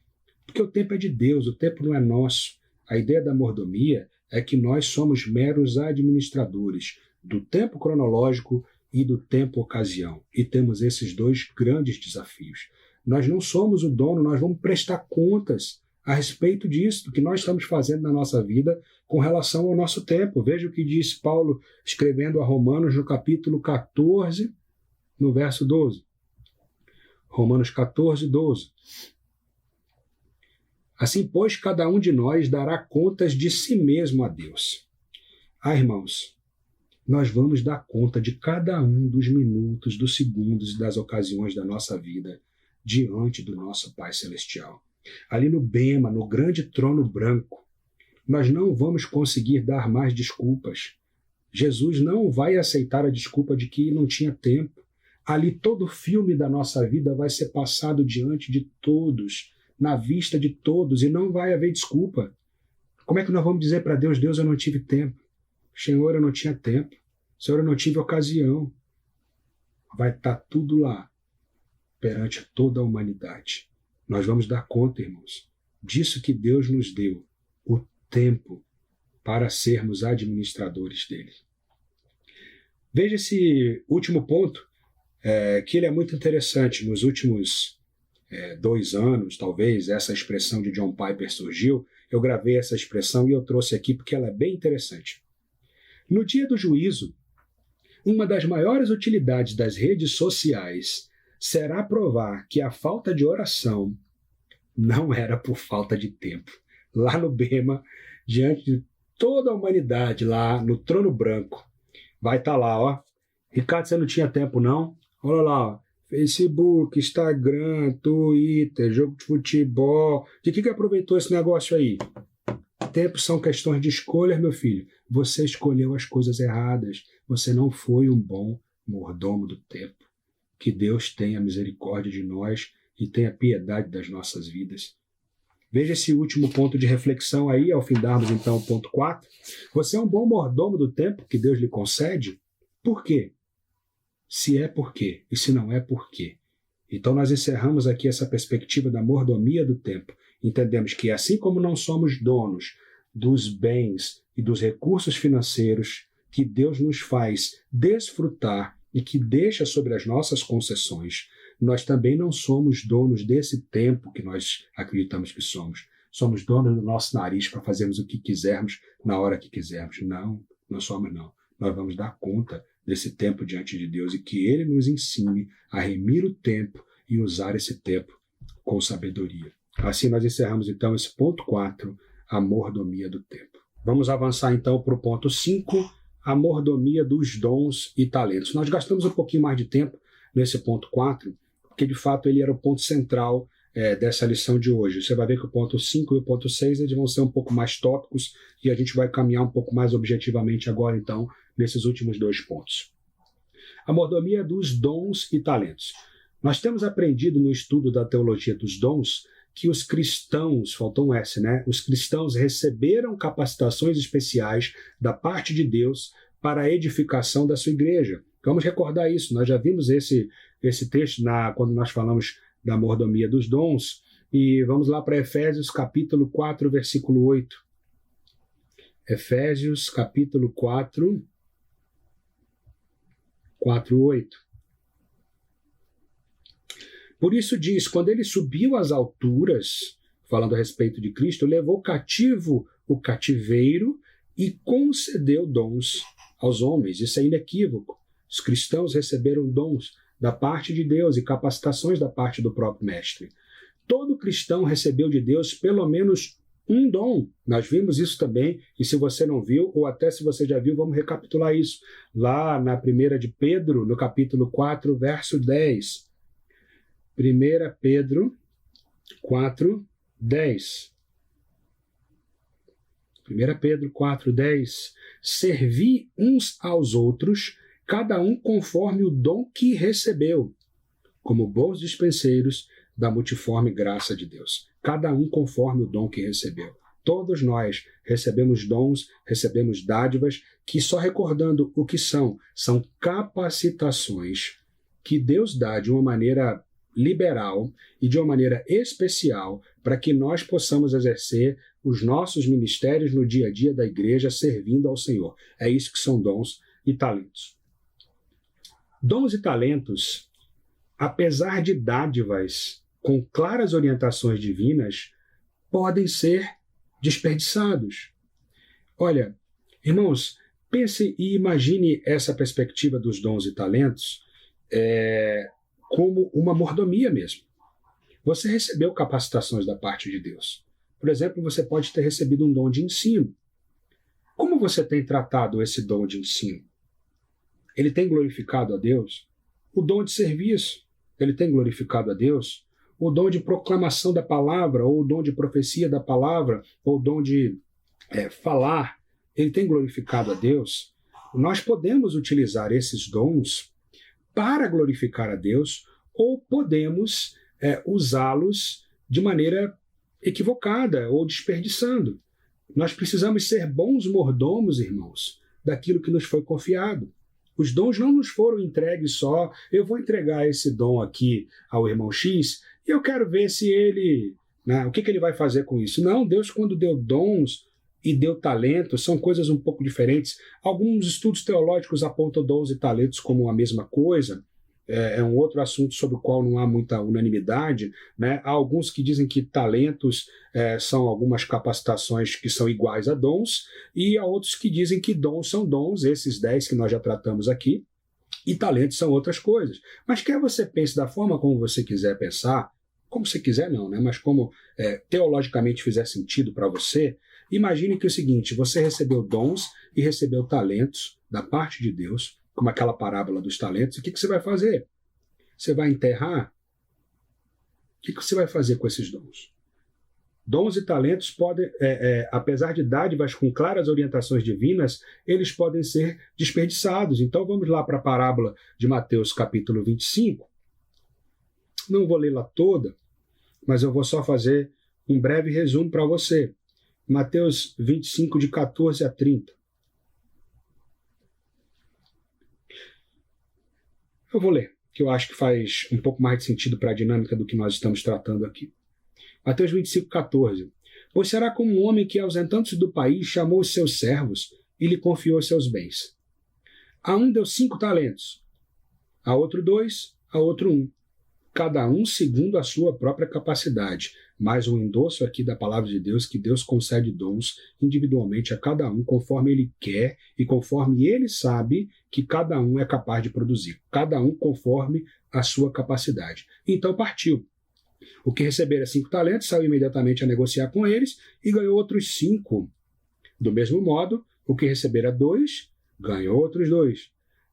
Porque o tempo é de Deus, o tempo não é nosso. A ideia da mordomia é que nós somos meros administradores do tempo cronológico e do tempo ocasião. E temos esses dois grandes desafios. Nós não somos o dono, nós vamos prestar contas a respeito disso, do que nós estamos fazendo na nossa vida com relação ao nosso tempo. Veja o que diz Paulo escrevendo a Romanos no capítulo 14, no verso 12. Romanos 14, 12. Assim, pois, cada um de nós dará contas de si mesmo a Deus. Irmãos, nós vamos dar conta de cada um dos minutos, dos segundos e das ocasiões da nossa vida diante do nosso Pai Celestial. Ali no bema, no grande trono branco, nós não vamos conseguir dar mais desculpas. Jesus não vai aceitar a desculpa de que não tinha tempo. Ali todo o filme da nossa vida vai ser passado diante de todos, na vista de todos, e não vai haver desculpa. Como é que nós vamos dizer para Deus, Deus, eu não tive tempo. Senhor, eu não tinha tempo. Senhor, eu não tive ocasião. Vai estar tudo lá, perante toda a humanidade. Nós vamos dar conta, irmãos, disso que Deus nos deu, o tempo para sermos administradores dele. Veja esse último ponto, que ele é muito interessante. Nos últimos 2 anos, talvez, essa expressão de John Piper surgiu. Eu gravei essa expressão e eu trouxe aqui porque ela é bem interessante. No dia do juízo, uma das maiores utilidades das redes sociais será provar que a falta de oração não era por falta de tempo. Lá no bema, diante de toda a humanidade, lá no trono branco, vai estar lá, ó. Ricardo, você não tinha tempo, não? Olha lá, ó. Facebook, Instagram, Twitter, jogo de futebol. De que aproveitou esse negócio aí? Tempo são questões de escolha, meu filho. Você escolheu as coisas erradas. Você não foi um bom mordomo do tempo. Que Deus tenha misericórdia de nós e tenha piedade das nossas vidas. Veja esse último ponto de reflexão aí, ao findarmos então o ponto 4. Você é um bom mordomo do tempo que Deus lhe concede? Por quê? Se é por quê, e se não é por quê. Então nós encerramos aqui essa perspectiva da mordomia do tempo. Entendemos que assim como não somos donos dos bens e dos recursos financeiros que Deus nos faz desfrutar e que deixa sobre as nossas concessões, nós também não somos donos desse tempo que nós acreditamos que somos. Somos donos do nosso nariz para fazermos o que quisermos, na hora que quisermos. Não somos não. Nós vamos dar conta desse tempo diante de Deus e que Ele nos ensine a remir o tempo e usar esse tempo com sabedoria. Assim nós encerramos então esse ponto 4, a mordomia do tempo. Vamos avançar então para o ponto 5, a mordomia dos dons e talentos. Nós gastamos um pouquinho mais de tempo nesse ponto 4, porque de fato ele era o ponto central dessa lição de hoje. Você vai ver que o ponto 5 e o ponto 6 eles vão ser um pouco mais tópicos e a gente vai caminhar um pouco mais objetivamente agora, então, nesses últimos 2 pontos. A mordomia dos dons e talentos. Nós temos aprendido no estudo da teologia dos dons que os cristãos, faltou um S, né? Os cristãos receberam capacitações especiais da parte de Deus para a edificação da sua igreja. Vamos recordar isso. Nós já vimos esse texto quando nós falamos da mordomia dos dons, E vamos lá para Efésios capítulo 4, versículo 8. Efésios capítulo 4, 8. Por isso diz, quando ele subiu às alturas, falando a respeito de Cristo, levou cativo o cativeiro e concedeu dons aos homens. Isso é inequívoco. Os cristãos receberam dons da parte de Deus e capacitações da parte do próprio Mestre. Todo cristão recebeu de Deus pelo menos um dom. Nós vimos isso também, e se você não viu, ou até se você já viu, vamos recapitular isso. Lá na 1 de Pedro, no capítulo 4, verso 10. 1 Pedro 4, 10. 1 Pedro 4, 10. Servi uns aos outros, cada um conforme o dom que recebeu, como bons dispenseiros da multiforme graça de Deus. Cada um conforme o dom que recebeu. Todos nós recebemos dons, recebemos dádivas, que só recordando o que são capacitações que Deus dá de uma maneira liberal e de uma maneira especial para que nós possamos exercer os nossos ministérios no dia a dia da igreja servindo ao Senhor. É isso que são dons e talentos. Dons e talentos, apesar de dádivas com claras orientações divinas, podem ser desperdiçados. Olha, irmãos, pense e imagine essa perspectiva dos dons e talentos como uma mordomia mesmo. Você recebeu capacitações da parte de Deus. Por exemplo, você pode ter recebido um dom de ensino. Como você tem tratado esse dom de ensino? Ele tem glorificado a Deus? O dom de serviço, ele tem glorificado a Deus? O dom de proclamação da palavra, ou o dom de profecia da palavra, ou o dom de falar, ele tem glorificado a Deus? Nós podemos utilizar esses dons para glorificar a Deus, ou podemos usá-los de maneira equivocada ou desperdiçando. Nós precisamos ser bons mordomos, irmãos, daquilo que nos foi confiado. Os dons não nos foram entregues só, eu vou entregar esse dom aqui ao irmão X e eu quero ver se ele, o que ele vai fazer com isso. Não, Deus, quando deu dons e deu talentos, são coisas um pouco diferentes. Alguns estudos teológicos apontam dons e talentos como a mesma coisa. É um outro assunto sobre o qual não há muita unanimidade, né? Há alguns que dizem que talentos são algumas capacitações que são iguais a dons, e há outros que dizem que dons são dons, esses 10 que nós já tratamos aqui, e talentos são outras coisas. Mas quer você pense da forma como você quiser pensar, como você quiser não, né? Mas como teologicamente fizer sentido para você, imagine que é o seguinte, você recebeu dons e recebeu talentos da parte de Deus, como aquela parábola dos talentos, o que você vai fazer? Você vai enterrar? O que você vai fazer com esses dons? Dons e talentos podem, apesar de dádivas com claras orientações divinas, eles podem ser desperdiçados. Então vamos lá para a parábola de Mateus capítulo 25. Não vou lê-la toda, mas eu vou só fazer um breve resumo para você. Mateus 25, de 14 a 30. Eu vou ler, que eu acho que faz um pouco mais de sentido para a dinâmica do que nós estamos tratando aqui. Mateus 25, 14. Pois será como um homem que, ausentando-se do país, chamou os seus servos e lhe confiou seus bens. A um deu 5 talentos, a outro 2, a outro 1. Cada um segundo a sua própria capacidade. Mais um endosso aqui da palavra de Deus, que Deus concede dons individualmente a cada um, conforme Ele quer e conforme Ele sabe que cada um é capaz de produzir. Cada um conforme a sua capacidade. Então partiu. O que recebera 5 talentos saiu imediatamente a negociar com eles e ganhou outros 5. Do mesmo modo, o que recebera 2, ganhou outros 2.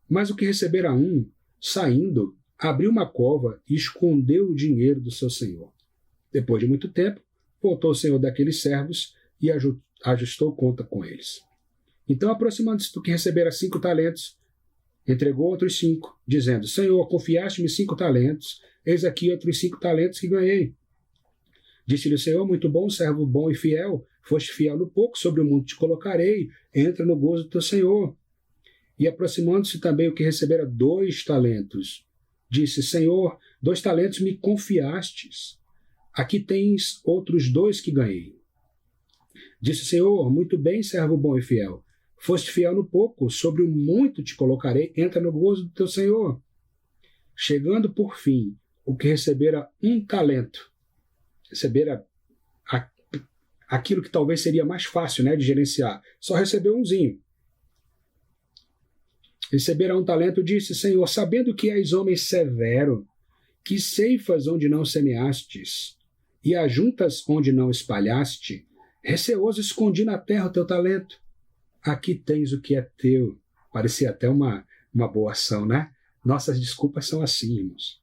Mas o que recebera 1, saindo, abriu uma cova e escondeu o dinheiro do seu senhor. Depois de muito tempo, voltou o senhor daqueles servos e ajustou conta com eles. Então, aproximando-se do que recebera 5 talentos, entregou outros 5, dizendo, Senhor, confiaste-me 5 talentos, eis aqui outros 5 talentos que ganhei. Disse-lhe o Senhor, muito bom, servo bom e fiel, foste fiel no pouco, sobre o mundo te colocarei, entra no gozo do teu Senhor. E aproximando-se também o que recebera 2 talentos, disse, Senhor, 2 talentos me confiastes. aqui tens outros 2 que ganhei. Disse o Senhor, muito bem, servo bom e fiel. Foste fiel no pouco, sobre o muito te colocarei, entra no gozo do teu Senhor. Chegando por fim, o que recebera 1 talento, recebera aquilo que talvez seria mais fácil, né, de gerenciar, só recebeu 1zinho. Recebera 1 talento, disse, Senhor, sabendo que és homem severo, que ceifas onde não semeastes, e ajuntas onde não espalhaste, receoso escondi na terra o teu talento. Aqui tens o que é teu. Parecia até uma boa ação, né? Nossas desculpas são assim, irmãos.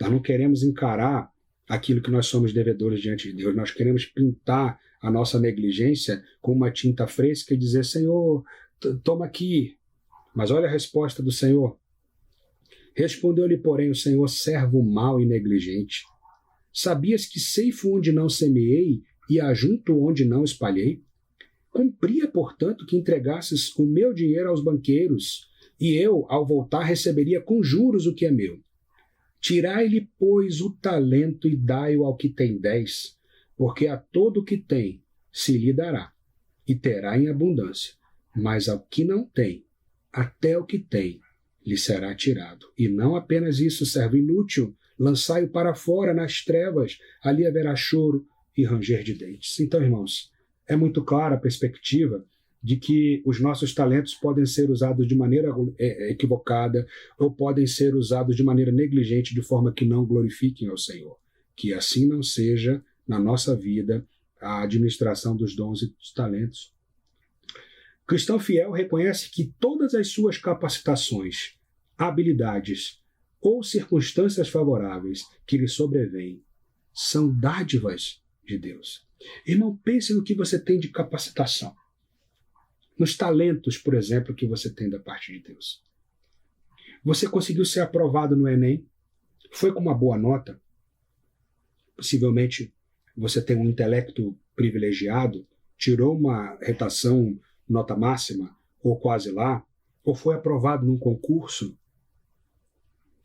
Nós não queremos encarar aquilo que nós somos devedores diante de Deus. Nós queremos pintar a nossa negligência com uma tinta fresca e dizer, Senhor, toma aqui. Mas olha a resposta do Senhor. Respondeu-lhe, porém, o Senhor, servo mau e negligente. Sabias que ceifo onde não semeei e ajunto onde não espalhei? Cumpria, portanto, que entregasses o meu dinheiro aos banqueiros, e eu, ao voltar, receberia com juros o que é meu. Tirai-lhe, pois, o talento e dai-o ao que tem 10, porque a todo o que tem se lhe dará, e terá em abundância. Mas ao que não tem, até o que tem lhe será tirado. E não apenas isso, servo inútil, lançai-o para fora nas trevas, ali haverá choro e ranger de dentes. Então, irmãos, é muito clara a perspectiva de que os nossos talentos podem ser usados de maneira equivocada ou podem ser usados de maneira negligente, de forma que não glorifiquem ao Senhor. Que assim não seja na nossa vida a administração dos dons e dos talentos. O cristão fiel reconhece que todas as suas capacitações, habilidades ou circunstâncias favoráveis que lhe sobrevêm são dádivas de Deus. Irmão, pense no que você tem de capacitação. Nos talentos, por exemplo, que você tem da parte de Deus. Você conseguiu ser aprovado no Enem? Foi com uma boa nota? Possivelmente você tem um intelecto privilegiado, tirou uma redação nota máxima, ou quase lá, ou foi aprovado num concurso.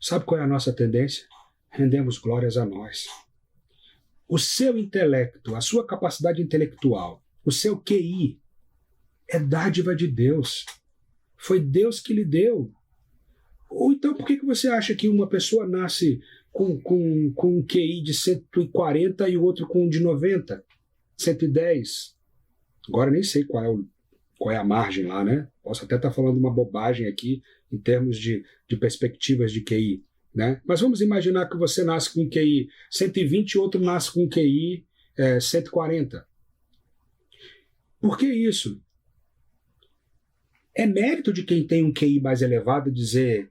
Sabe qual é a nossa tendência? Rendemos glórias a nós. O seu intelecto, a sua capacidade intelectual, o seu QI, é dádiva de Deus. Foi Deus que lhe deu. Ou então, por que você acha que uma pessoa nasce com um QI de 140 e o outro com um de 90, 110? Agora nem sei qual é a margem lá, né? Posso até estar falando uma bobagem aqui em termos de perspectivas de QI, né? Mas vamos imaginar que você nasce com um QI 120 e outro nasce com um QI 140. Por que isso? É mérito de quem tem um QI mais elevado dizer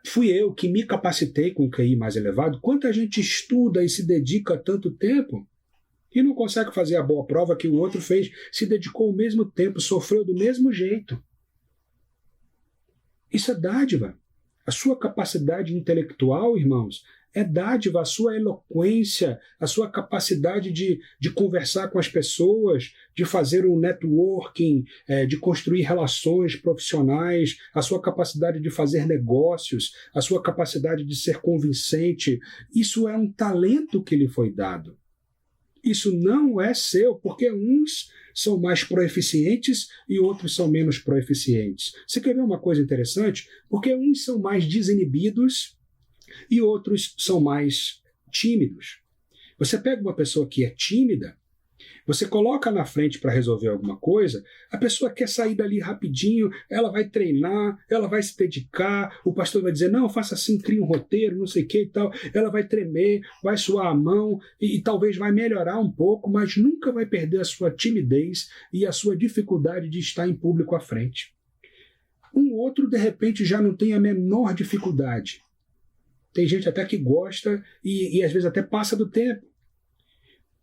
fui eu que me capacitei com um QI mais elevado? Quanta gente estuda e se dedica tanto tempo e não consegue fazer a boa prova que o outro fez, se dedicou ao mesmo tempo, sofreu do mesmo jeito. Isso é dádiva. A sua capacidade intelectual, irmãos, é dádiva. A sua eloquência, a sua capacidade de conversar com as pessoas, de fazer um networking, de construir relações profissionais, a sua capacidade de fazer negócios, a sua capacidade de ser convincente. Isso é um talento que lhe foi dado. Isso não é seu, porque uns são mais proeficientes e outros são menos proeficientes. Você quer ver uma coisa interessante? Porque uns são mais desinibidos e outros são mais tímidos. Você pega uma pessoa que é tímida, você coloca na frente para resolver alguma coisa, a pessoa quer sair dali rapidinho, ela vai treinar, ela vai se dedicar, o pastor vai dizer, não, faça assim, cria um roteiro, não sei o que e tal, ela vai tremer, vai suar a mão e talvez vai melhorar um pouco, mas nunca vai perder a sua timidez e a sua dificuldade de estar em público à frente. Um outro, de repente, já não tem a menor dificuldade. Tem gente até que gosta e às vezes até passa do tempo.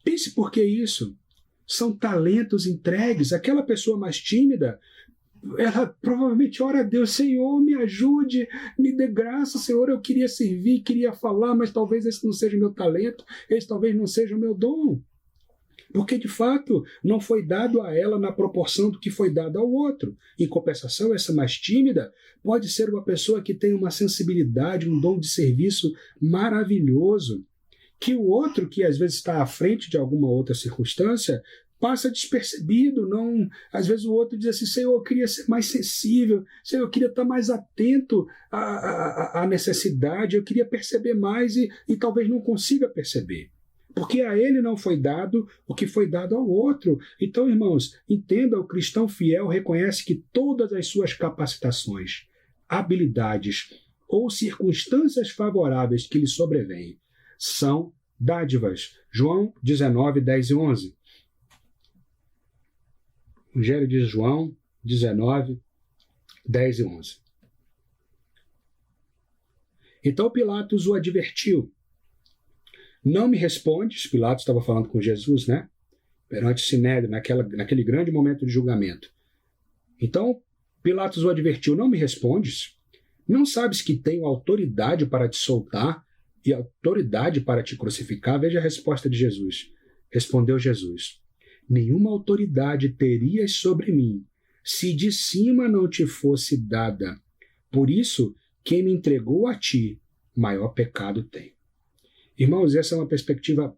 Pense por que isso. São talentos entregues. Aquela pessoa mais tímida, ela provavelmente ora a Deus, Senhor, me ajude, me dê graça, Senhor, eu queria servir, queria falar, mas talvez esse não seja o meu talento, esse talvez não seja o meu dom. Porque, de fato, não foi dado a ela na proporção do que foi dado ao outro. Em compensação, essa mais tímida pode ser uma pessoa que tem uma sensibilidade, um dom de serviço maravilhoso, que o outro, que às vezes está à frente de alguma outra circunstância, passa despercebido. Não, às vezes o outro diz assim: Senhor, eu queria ser mais sensível, Senhor, eu queria estar mais atento à necessidade, eu queria perceber mais e talvez não consiga perceber. Porque a ele não foi dado o que foi dado ao outro. Então, irmãos, entenda, o cristão fiel reconhece que todas as suas capacitações, habilidades ou circunstâncias favoráveis que lhe sobrevêm são dádivas. João 19, 10 e 11. Evangelho de João 19, 10 e 11. Então Pilatos o advertiu. Não me respondes, Pilatos estava falando com Jesus, né? Perante o Sinédrio, naquele grande momento de julgamento. Então Pilatos o advertiu, não me respondes? Não sabes que tenho autoridade para te soltar e autoridade para te crucificar? Veja a resposta de Jesus. Respondeu Jesus, nenhuma autoridade terias sobre mim, se de cima não te fosse dada. Por isso, quem me entregou a ti, maior pecado tem. Irmãos, essa é uma perspectiva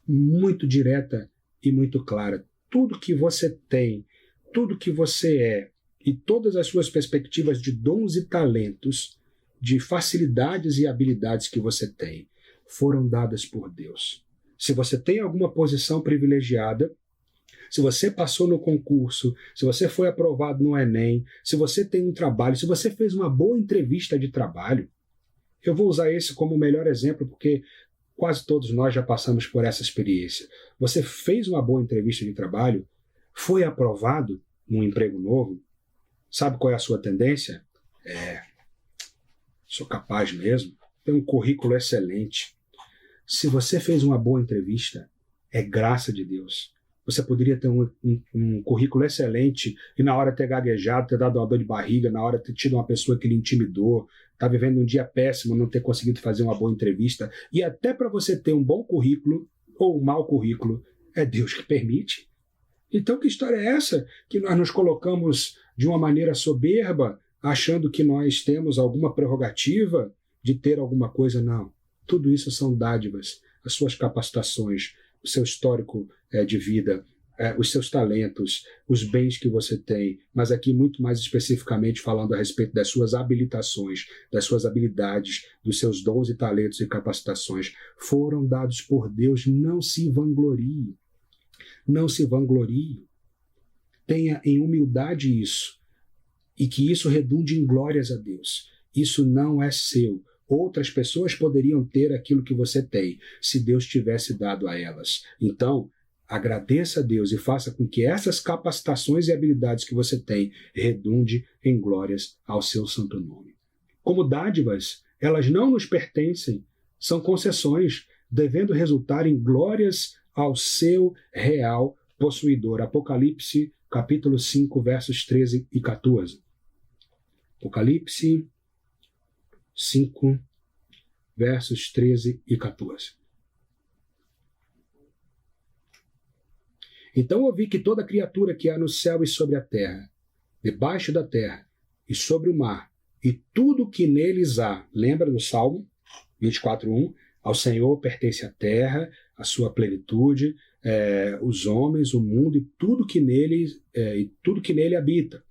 muito direta e muito clara. Tudo que você tem, tudo que você é, e todas as suas perspectivas de dons e talentos, de facilidades e habilidades que você tem, foram dadas por Deus. Se você tem alguma posição privilegiada, se você passou no concurso, se você foi aprovado no Enem, se você tem um trabalho, se você fez uma boa entrevista de trabalho, eu vou usar esse como o melhor exemplo, porque quase todos nós já passamos por essa experiência. Você fez uma boa entrevista de trabalho, foi aprovado num emprego novo, sabe qual é a sua tendência? Sou capaz mesmo, tenho um currículo excelente. Se você fez uma boa entrevista, é graça de Deus. Você poderia ter um currículo excelente e na hora ter gaguejado, ter dado uma dor de barriga, na hora ter tido uma pessoa que lhe intimidou, estar vivendo um dia péssimo, não ter conseguido fazer uma boa entrevista. E até para você ter um bom currículo ou um mau currículo, é Deus que permite. Então que história é essa? Que nós nos colocamos de uma maneira soberba, achando que nós temos alguma prerrogativa de ter alguma coisa? Não. Tudo isso são dádivas, as suas capacitações, o seu histórico de vida, os seus talentos, os bens que você tem, mas aqui muito mais especificamente falando a respeito das suas habilitações, das suas habilidades, dos seus dons e talentos e capacitações, foram dados por Deus. Não se vanglorie. Não se vanglorie. Tenha em humildade isso, e que isso redunde em glórias a Deus. Isso não é seu. Outras pessoas poderiam ter aquilo que você tem, se Deus tivesse dado a elas. Então, agradeça a Deus e faça com que essas capacitações e habilidades que você tem redunde em glórias ao seu santo nome. Como dádivas, elas não nos pertencem, são concessões, devendo resultar em glórias ao seu real possuidor. Apocalipse, capítulo 5, versos 13 e 14. Apocalipse 5, versos 13 e 14. Então ouvi que toda criatura que há no céu e sobre a terra, debaixo da terra e sobre o mar, e tudo que neles há, lembra do Salmo 24:1, ao Senhor pertence a terra, a sua plenitude, os homens, o mundo e tudo que nele habita.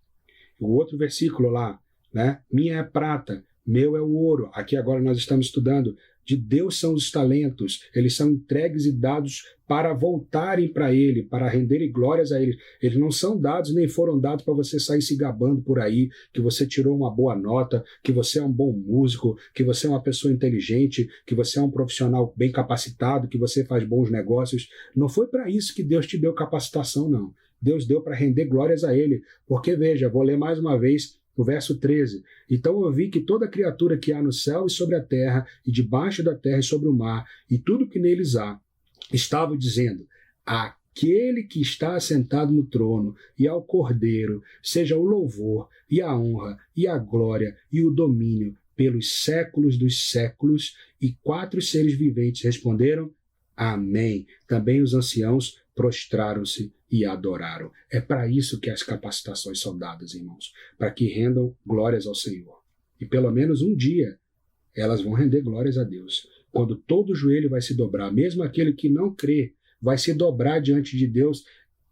O outro versículo lá, né? Minha é a prata, meu é o ouro. Aqui agora nós estamos estudando. De Deus são os talentos. Eles são entregues e dados para voltarem para Ele, para renderem glórias a Ele. Eles não são dados nem foram dados para você sair se gabando por aí, que você tirou uma boa nota, que você é um bom músico, que você é uma pessoa inteligente, que você é um profissional bem capacitado, que você faz bons negócios. Não foi para isso que Deus te deu capacitação, não. Deus deu para render glórias a Ele. Porque, veja, vou ler mais uma vez o verso 13. Então eu vi que toda criatura que há no céu e sobre a terra, e debaixo da terra e sobre o mar, e tudo que neles há, estava dizendo: aquele que está assentado no trono e ao Cordeiro, seja o louvor e a honra e a glória e o domínio pelos séculos dos séculos. E 4 seres viventes responderam: amém. Também os anciãos prostraram-se e adoraram. É para isso que as capacitações são dadas, irmãos, para que rendam glórias ao Senhor. E pelo menos um dia elas vão render glórias a Deus, quando todo joelho vai se dobrar, mesmo aquele que não crê, vai se dobrar diante de Deus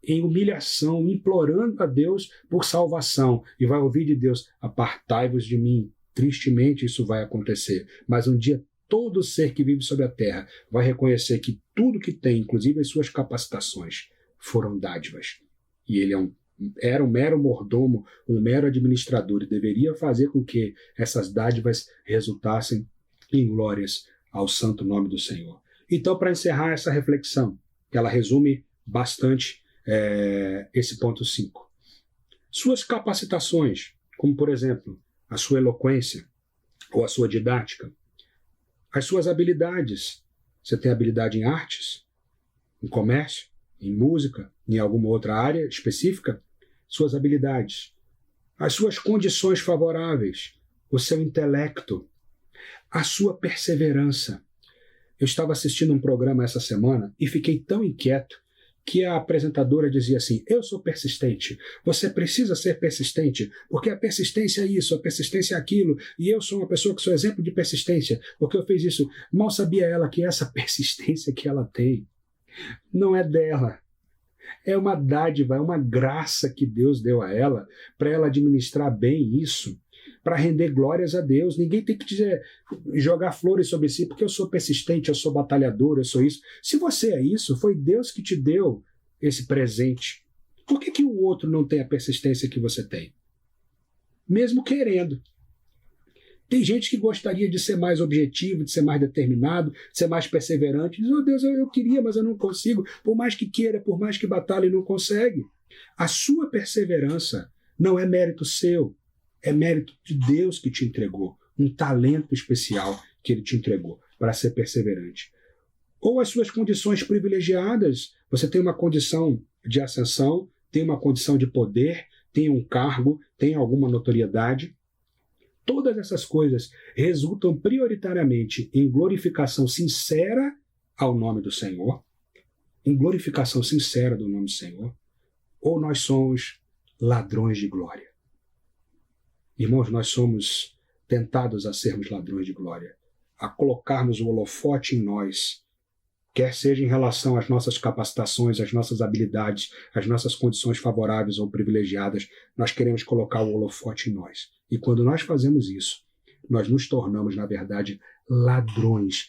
em humilhação, implorando a Deus por salvação, e vai ouvir de Deus: apartai-vos de mim. Tristemente isso vai acontecer, mas um dia todo ser que vive sobre a terra vai reconhecer que tudo que tem, inclusive as suas capacitações, foram dádivas. E ele era um mero mordomo, um mero administrador, e deveria fazer com que essas dádivas resultassem em glórias ao santo nome do Senhor. Então, para encerrar essa reflexão, ela resume bastante esse ponto 5. Suas capacitações, como por exemplo, a sua eloquência ou a sua didática, as suas habilidades. Você tem habilidade em artes, em comércio, em música, em alguma outra área específica? Suas habilidades, as suas condições favoráveis, o seu intelecto, a sua perseverança. Eu estava assistindo um programa essa semana e fiquei tão inquieto que a apresentadora dizia assim: eu sou persistente, você precisa ser persistente, porque a persistência é isso, a persistência é aquilo, e eu sou uma pessoa que sou exemplo de persistência, porque eu fiz isso. Mal sabia ela que essa persistência que ela tem não é dela, é uma dádiva, é uma graça que Deus deu a ela, para ela administrar bem isso, para render glórias a Deus. Ninguém tem que jogar flores sobre si, porque eu sou persistente, eu sou batalhador, eu sou isso. Se você é isso, foi Deus que te deu esse presente. Por que o outro não tem a persistência que você tem? Mesmo querendo. Tem gente que gostaria de ser mais objetivo, de ser mais determinado, de ser mais perseverante. Diz: oh Deus, eu queria, mas eu não consigo. Por mais que queira, por mais que batalhe, não consegue. A sua perseverança não é mérito seu, é mérito de Deus que te entregou, um talento especial que Ele te entregou para ser perseverante. Ou as suas condições privilegiadas. Você tem uma condição de ascensão, tem uma condição de poder, tem um cargo, tem alguma notoriedade. Todas essas coisas resultam prioritariamente em glorificação sincera ao nome do Senhor, em glorificação sincera do nome do Senhor, ou nós somos ladrões de glória. Irmãos, nós somos tentados a sermos ladrões de glória, a colocarmos o holofote em nós, quer seja em relação às nossas capacitações, às nossas habilidades, às nossas condições favoráveis ou privilegiadas. Nós queremos colocar o holofote em nós. E quando nós fazemos isso, nós nos tornamos, na verdade, ladrões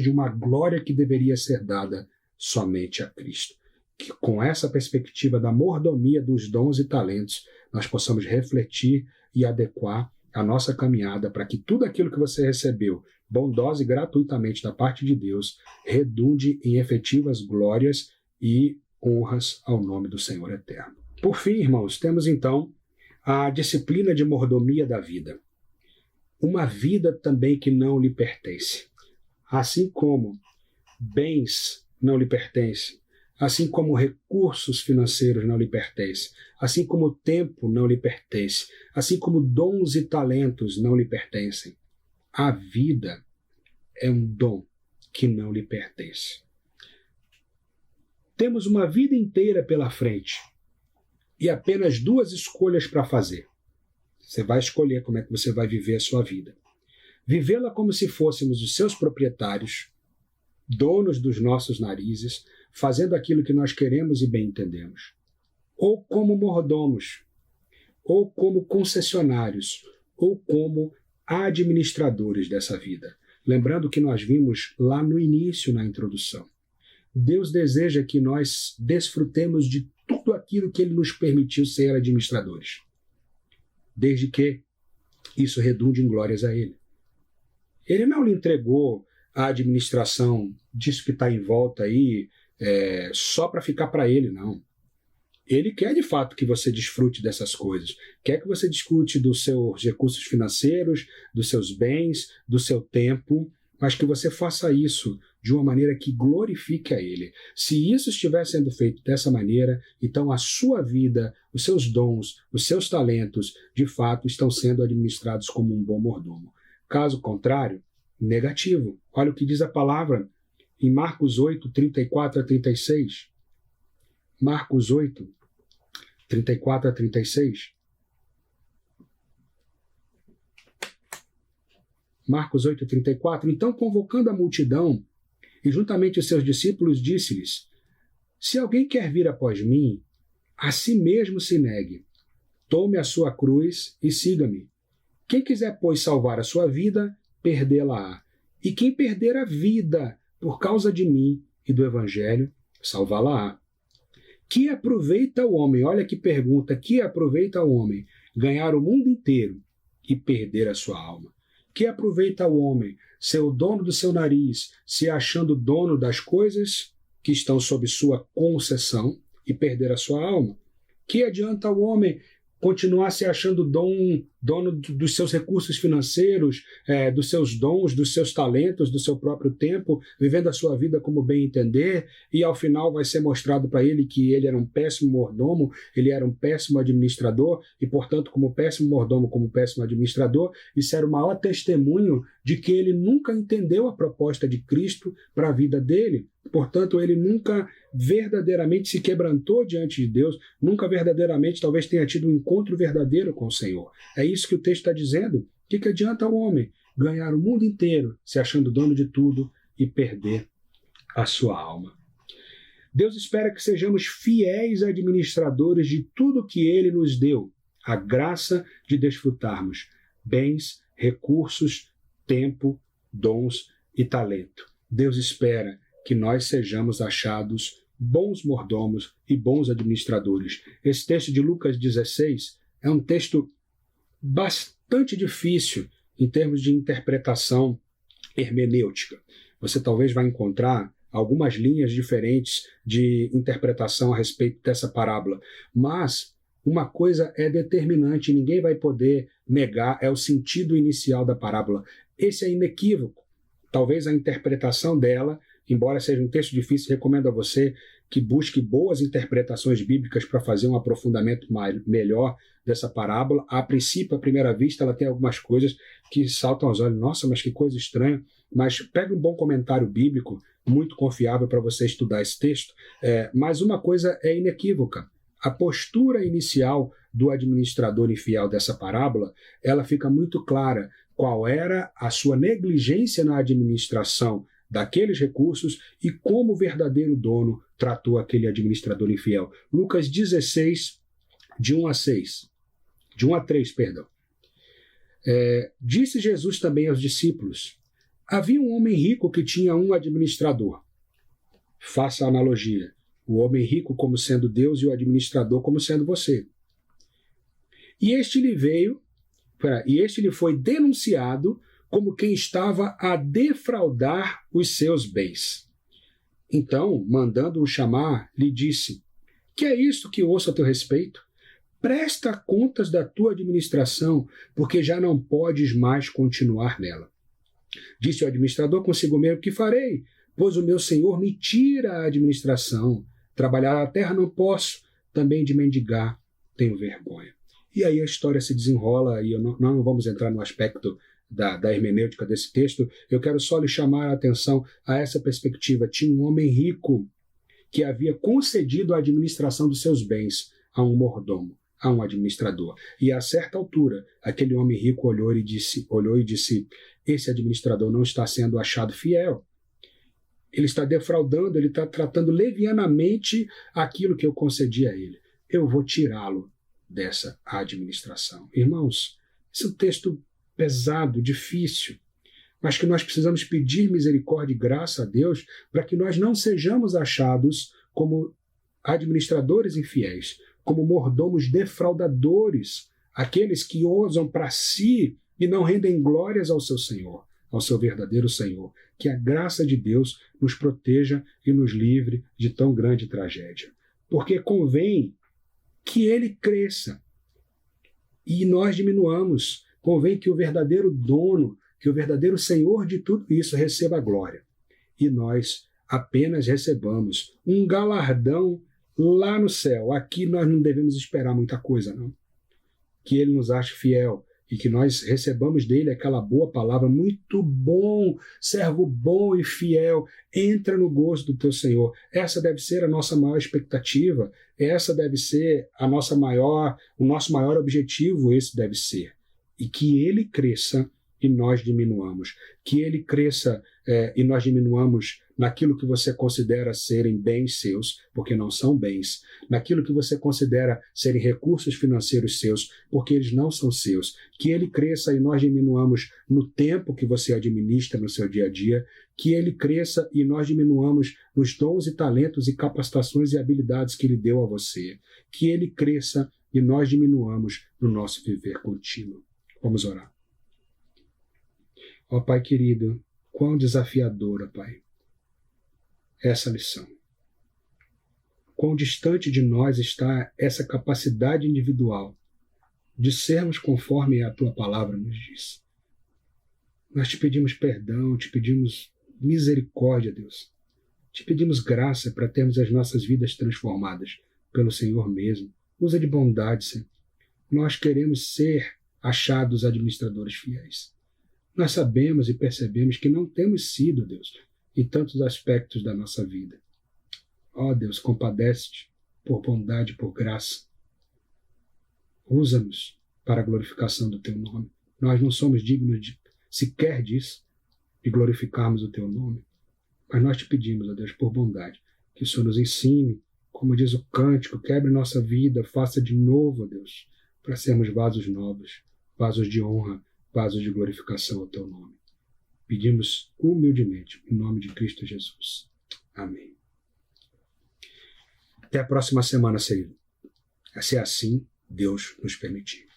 de uma glória que deveria ser dada somente a Cristo. Que com essa perspectiva da mordomia dos dons e talentos, nós possamos refletir e adequar a nossa caminhada para que tudo aquilo que você recebeu, bondosa e gratuitamente da parte de Deus, redunde em efetivas glórias e honras ao nome do Senhor eterno. Por fim, irmãos, temos então a disciplina de mordomia da vida. Uma vida também que não lhe pertence. Assim como bens não lhe pertencem, assim como recursos financeiros não lhe pertencem, assim como tempo não lhe pertence, assim como dons e talentos não lhe pertencem. A vida é um dom que não lhe pertence. Temos uma vida inteira pela frente e apenas 2 escolhas para fazer. Você vai escolher como é que você vai viver a sua vida. Vivê-la como se fôssemos os seus proprietários, donos dos nossos narizes, fazendo aquilo que nós queremos e bem entendemos. Ou como mordomos, ou como concessionários, ou como administradores dessa vida. Lembrando que nós vimos lá no início, na introdução. Deus deseja que nós desfrutemos de tudo aquilo que Ele nos permitiu ser administradores, desde que isso redunde em glórias a Ele. Ele não lhe entregou a administração disso que está em volta aí só para ficar para Ele, não. Ele quer, de fato, que você desfrute dessas coisas. Quer que você desfrute dos seus recursos financeiros, dos seus bens, do seu tempo, mas que você faça isso de uma maneira que glorifique a Ele. Se isso estiver sendo feito dessa maneira, então a sua vida, os seus dons, os seus talentos, de fato, estão sendo administrados como um bom mordomo. Caso contrário, negativo. Olha o que diz a palavra em Marcos 8, 34 a 36. Marcos 8, 34 a 36. Marcos 8,34, então convocando a multidão e juntamente os seus discípulos disse-lhes, se alguém quer vir após mim, a si mesmo se negue, tome a sua cruz e siga-me. Quem quiser, pois, salvar a sua vida, perdê-la-á. E quem perder a vida por causa de mim e do Evangelho, salvá-la-á. Que aproveita o homem, olha que pergunta, que aproveita o homem ganhar o mundo inteiro e perder a sua alma? Que aproveita o homem ser o dono do seu nariz, se achando dono das coisas que estão sob sua concessão e perder a sua alma? Que adianta o homem continuar se achando dono dos seus recursos financeiros, dos seus dons, dos seus talentos, do seu próprio tempo, vivendo a sua vida como bem entender, e ao final vai ser mostrado para ele que ele era um péssimo mordomo, ele era um péssimo administrador, e portanto, como péssimo mordomo, como péssimo administrador, isso era o maior testemunho de que ele nunca entendeu a proposta de Cristo para a vida dele. Portanto, ele nunca verdadeiramente se quebrantou diante de Deus, nunca verdadeiramente talvez tenha tido um encontro verdadeiro com o Senhor. É isso que o texto está dizendo. O que adianta o homem ganhar o mundo inteiro se achando dono de tudo e perder a sua alma? Deus espera que sejamos fiéis administradores de tudo que Ele nos deu, a graça de desfrutarmos bens, recursos, tempo, dons e talento. Deus espera que nós sejamos achados bons mordomos e bons administradores. Esse texto de Lucas 16 é um texto bastante difícil em termos de interpretação hermenêutica. Você talvez vai encontrar algumas linhas diferentes de interpretação a respeito dessa parábola, mas uma coisa é determinante, ninguém vai poder negar, é o sentido inicial da parábola. Esse é inequívoco. Talvez a interpretação dela, embora seja um texto difícil, recomendo a você que busque boas interpretações bíblicas para fazer um aprofundamento melhor dessa parábola. A princípio, à primeira vista, ela tem algumas coisas que saltam aos olhos. Nossa, mas que coisa estranha. Mas pegue um bom comentário bíblico, muito confiável para você estudar esse texto. Mas uma coisa é inequívoca. A postura inicial do administrador infiel dessa parábola, ela fica muito clara qual era a sua negligência na administração daqueles recursos e como o verdadeiro dono tratou aquele administrador infiel. Lucas 16, de 1 a 3, perdão. Disse Jesus também aos discípulos, havia um homem rico que tinha um administrador. Faça a analogia. O homem rico como sendo Deus e o administrador como sendo você. E este lhe foi denunciado como quem estava a defraudar os seus bens. Então, mandando-o chamar, lhe disse, que é isto que ouço a teu respeito? Presta contas da tua administração, porque já não podes mais continuar nela. Disse o administrador consigo mesmo, que farei? Pois o meu senhor me tira a administração. Trabalhar a terra não posso, também de mendigar tenho vergonha. E aí a história se desenrola, e nós não vamos entrar no aspecto da hermenêutica desse texto, eu quero só lhe chamar a atenção a essa perspectiva. Tinha um homem rico que havia concedido a administração dos seus bens a um mordomo, a um administrador. E a certa altura, aquele homem rico olhou e disse, esse administrador não está sendo achado fiel. Ele está defraudando, ele está tratando levianamente aquilo que eu concedi a ele. Eu vou tirá-lo dessa administração. Irmãos, esse é um texto pesado, difícil, mas que nós precisamos pedir misericórdia e graça a Deus para que nós não sejamos achados como administradores infiéis, como mordomos defraudadores, aqueles que ousam para si e não rendem glórias ao seu Senhor, ao seu verdadeiro Senhor. Que a graça de Deus nos proteja e nos livre de tão grande tragédia. Porque convém que ele cresça e nós diminuamos. Convém que o verdadeiro dono, que o verdadeiro Senhor de tudo isso receba a glória. E nós apenas recebamos um galardão lá no céu. Aqui nós não devemos esperar muita coisa, não. Que ele nos ache fiel e que nós recebamos dele aquela boa palavra, muito bom, servo bom e fiel, entra no gozo do teu Senhor. Essa deve ser a nossa maior expectativa, essa deve ser o nosso maior objetivo, esse deve ser. E que ele cresça e nós diminuamos. Que ele cresça e nós diminuamos naquilo que você considera serem bens seus, porque não são bens, naquilo que você considera serem recursos financeiros seus, porque eles não são seus. Que ele cresça e nós diminuamos no tempo que você administra no seu dia a dia, que ele cresça e nós diminuamos nos dons e talentos e capacitações e habilidades que ele deu a você. Que ele cresça e nós diminuamos no nosso viver contínuo. Vamos orar. Ó Pai querido, quão desafiadora, Pai, essa lição. Quão distante de nós está essa capacidade individual de sermos conforme a Tua palavra nos diz. Nós te pedimos perdão, te pedimos misericórdia, Deus. Te pedimos graça para termos as nossas vidas transformadas pelo Senhor mesmo. Usa de bondade, Senhor. Nós queremos ser achados administradores fiéis. Nós sabemos e percebemos que não temos sido, Deus, em tantos aspectos da nossa vida. Ó Deus, compadece-te por bondade, por graça. Usa-nos para a glorificação do Teu nome. Nós não somos dignos sequer disso, de glorificarmos o Teu nome. Mas nós te pedimos, ó Deus, por bondade, que o Senhor nos ensine, como diz o cântico, quebre nossa vida, faça de novo, ó Deus, para sermos vasos novos, vasos de honra, vasos de glorificação ao Teu nome. Pedimos humildemente, em nome de Cristo Jesus. Amém. Até a próxima semana, se assim Deus nos permitir.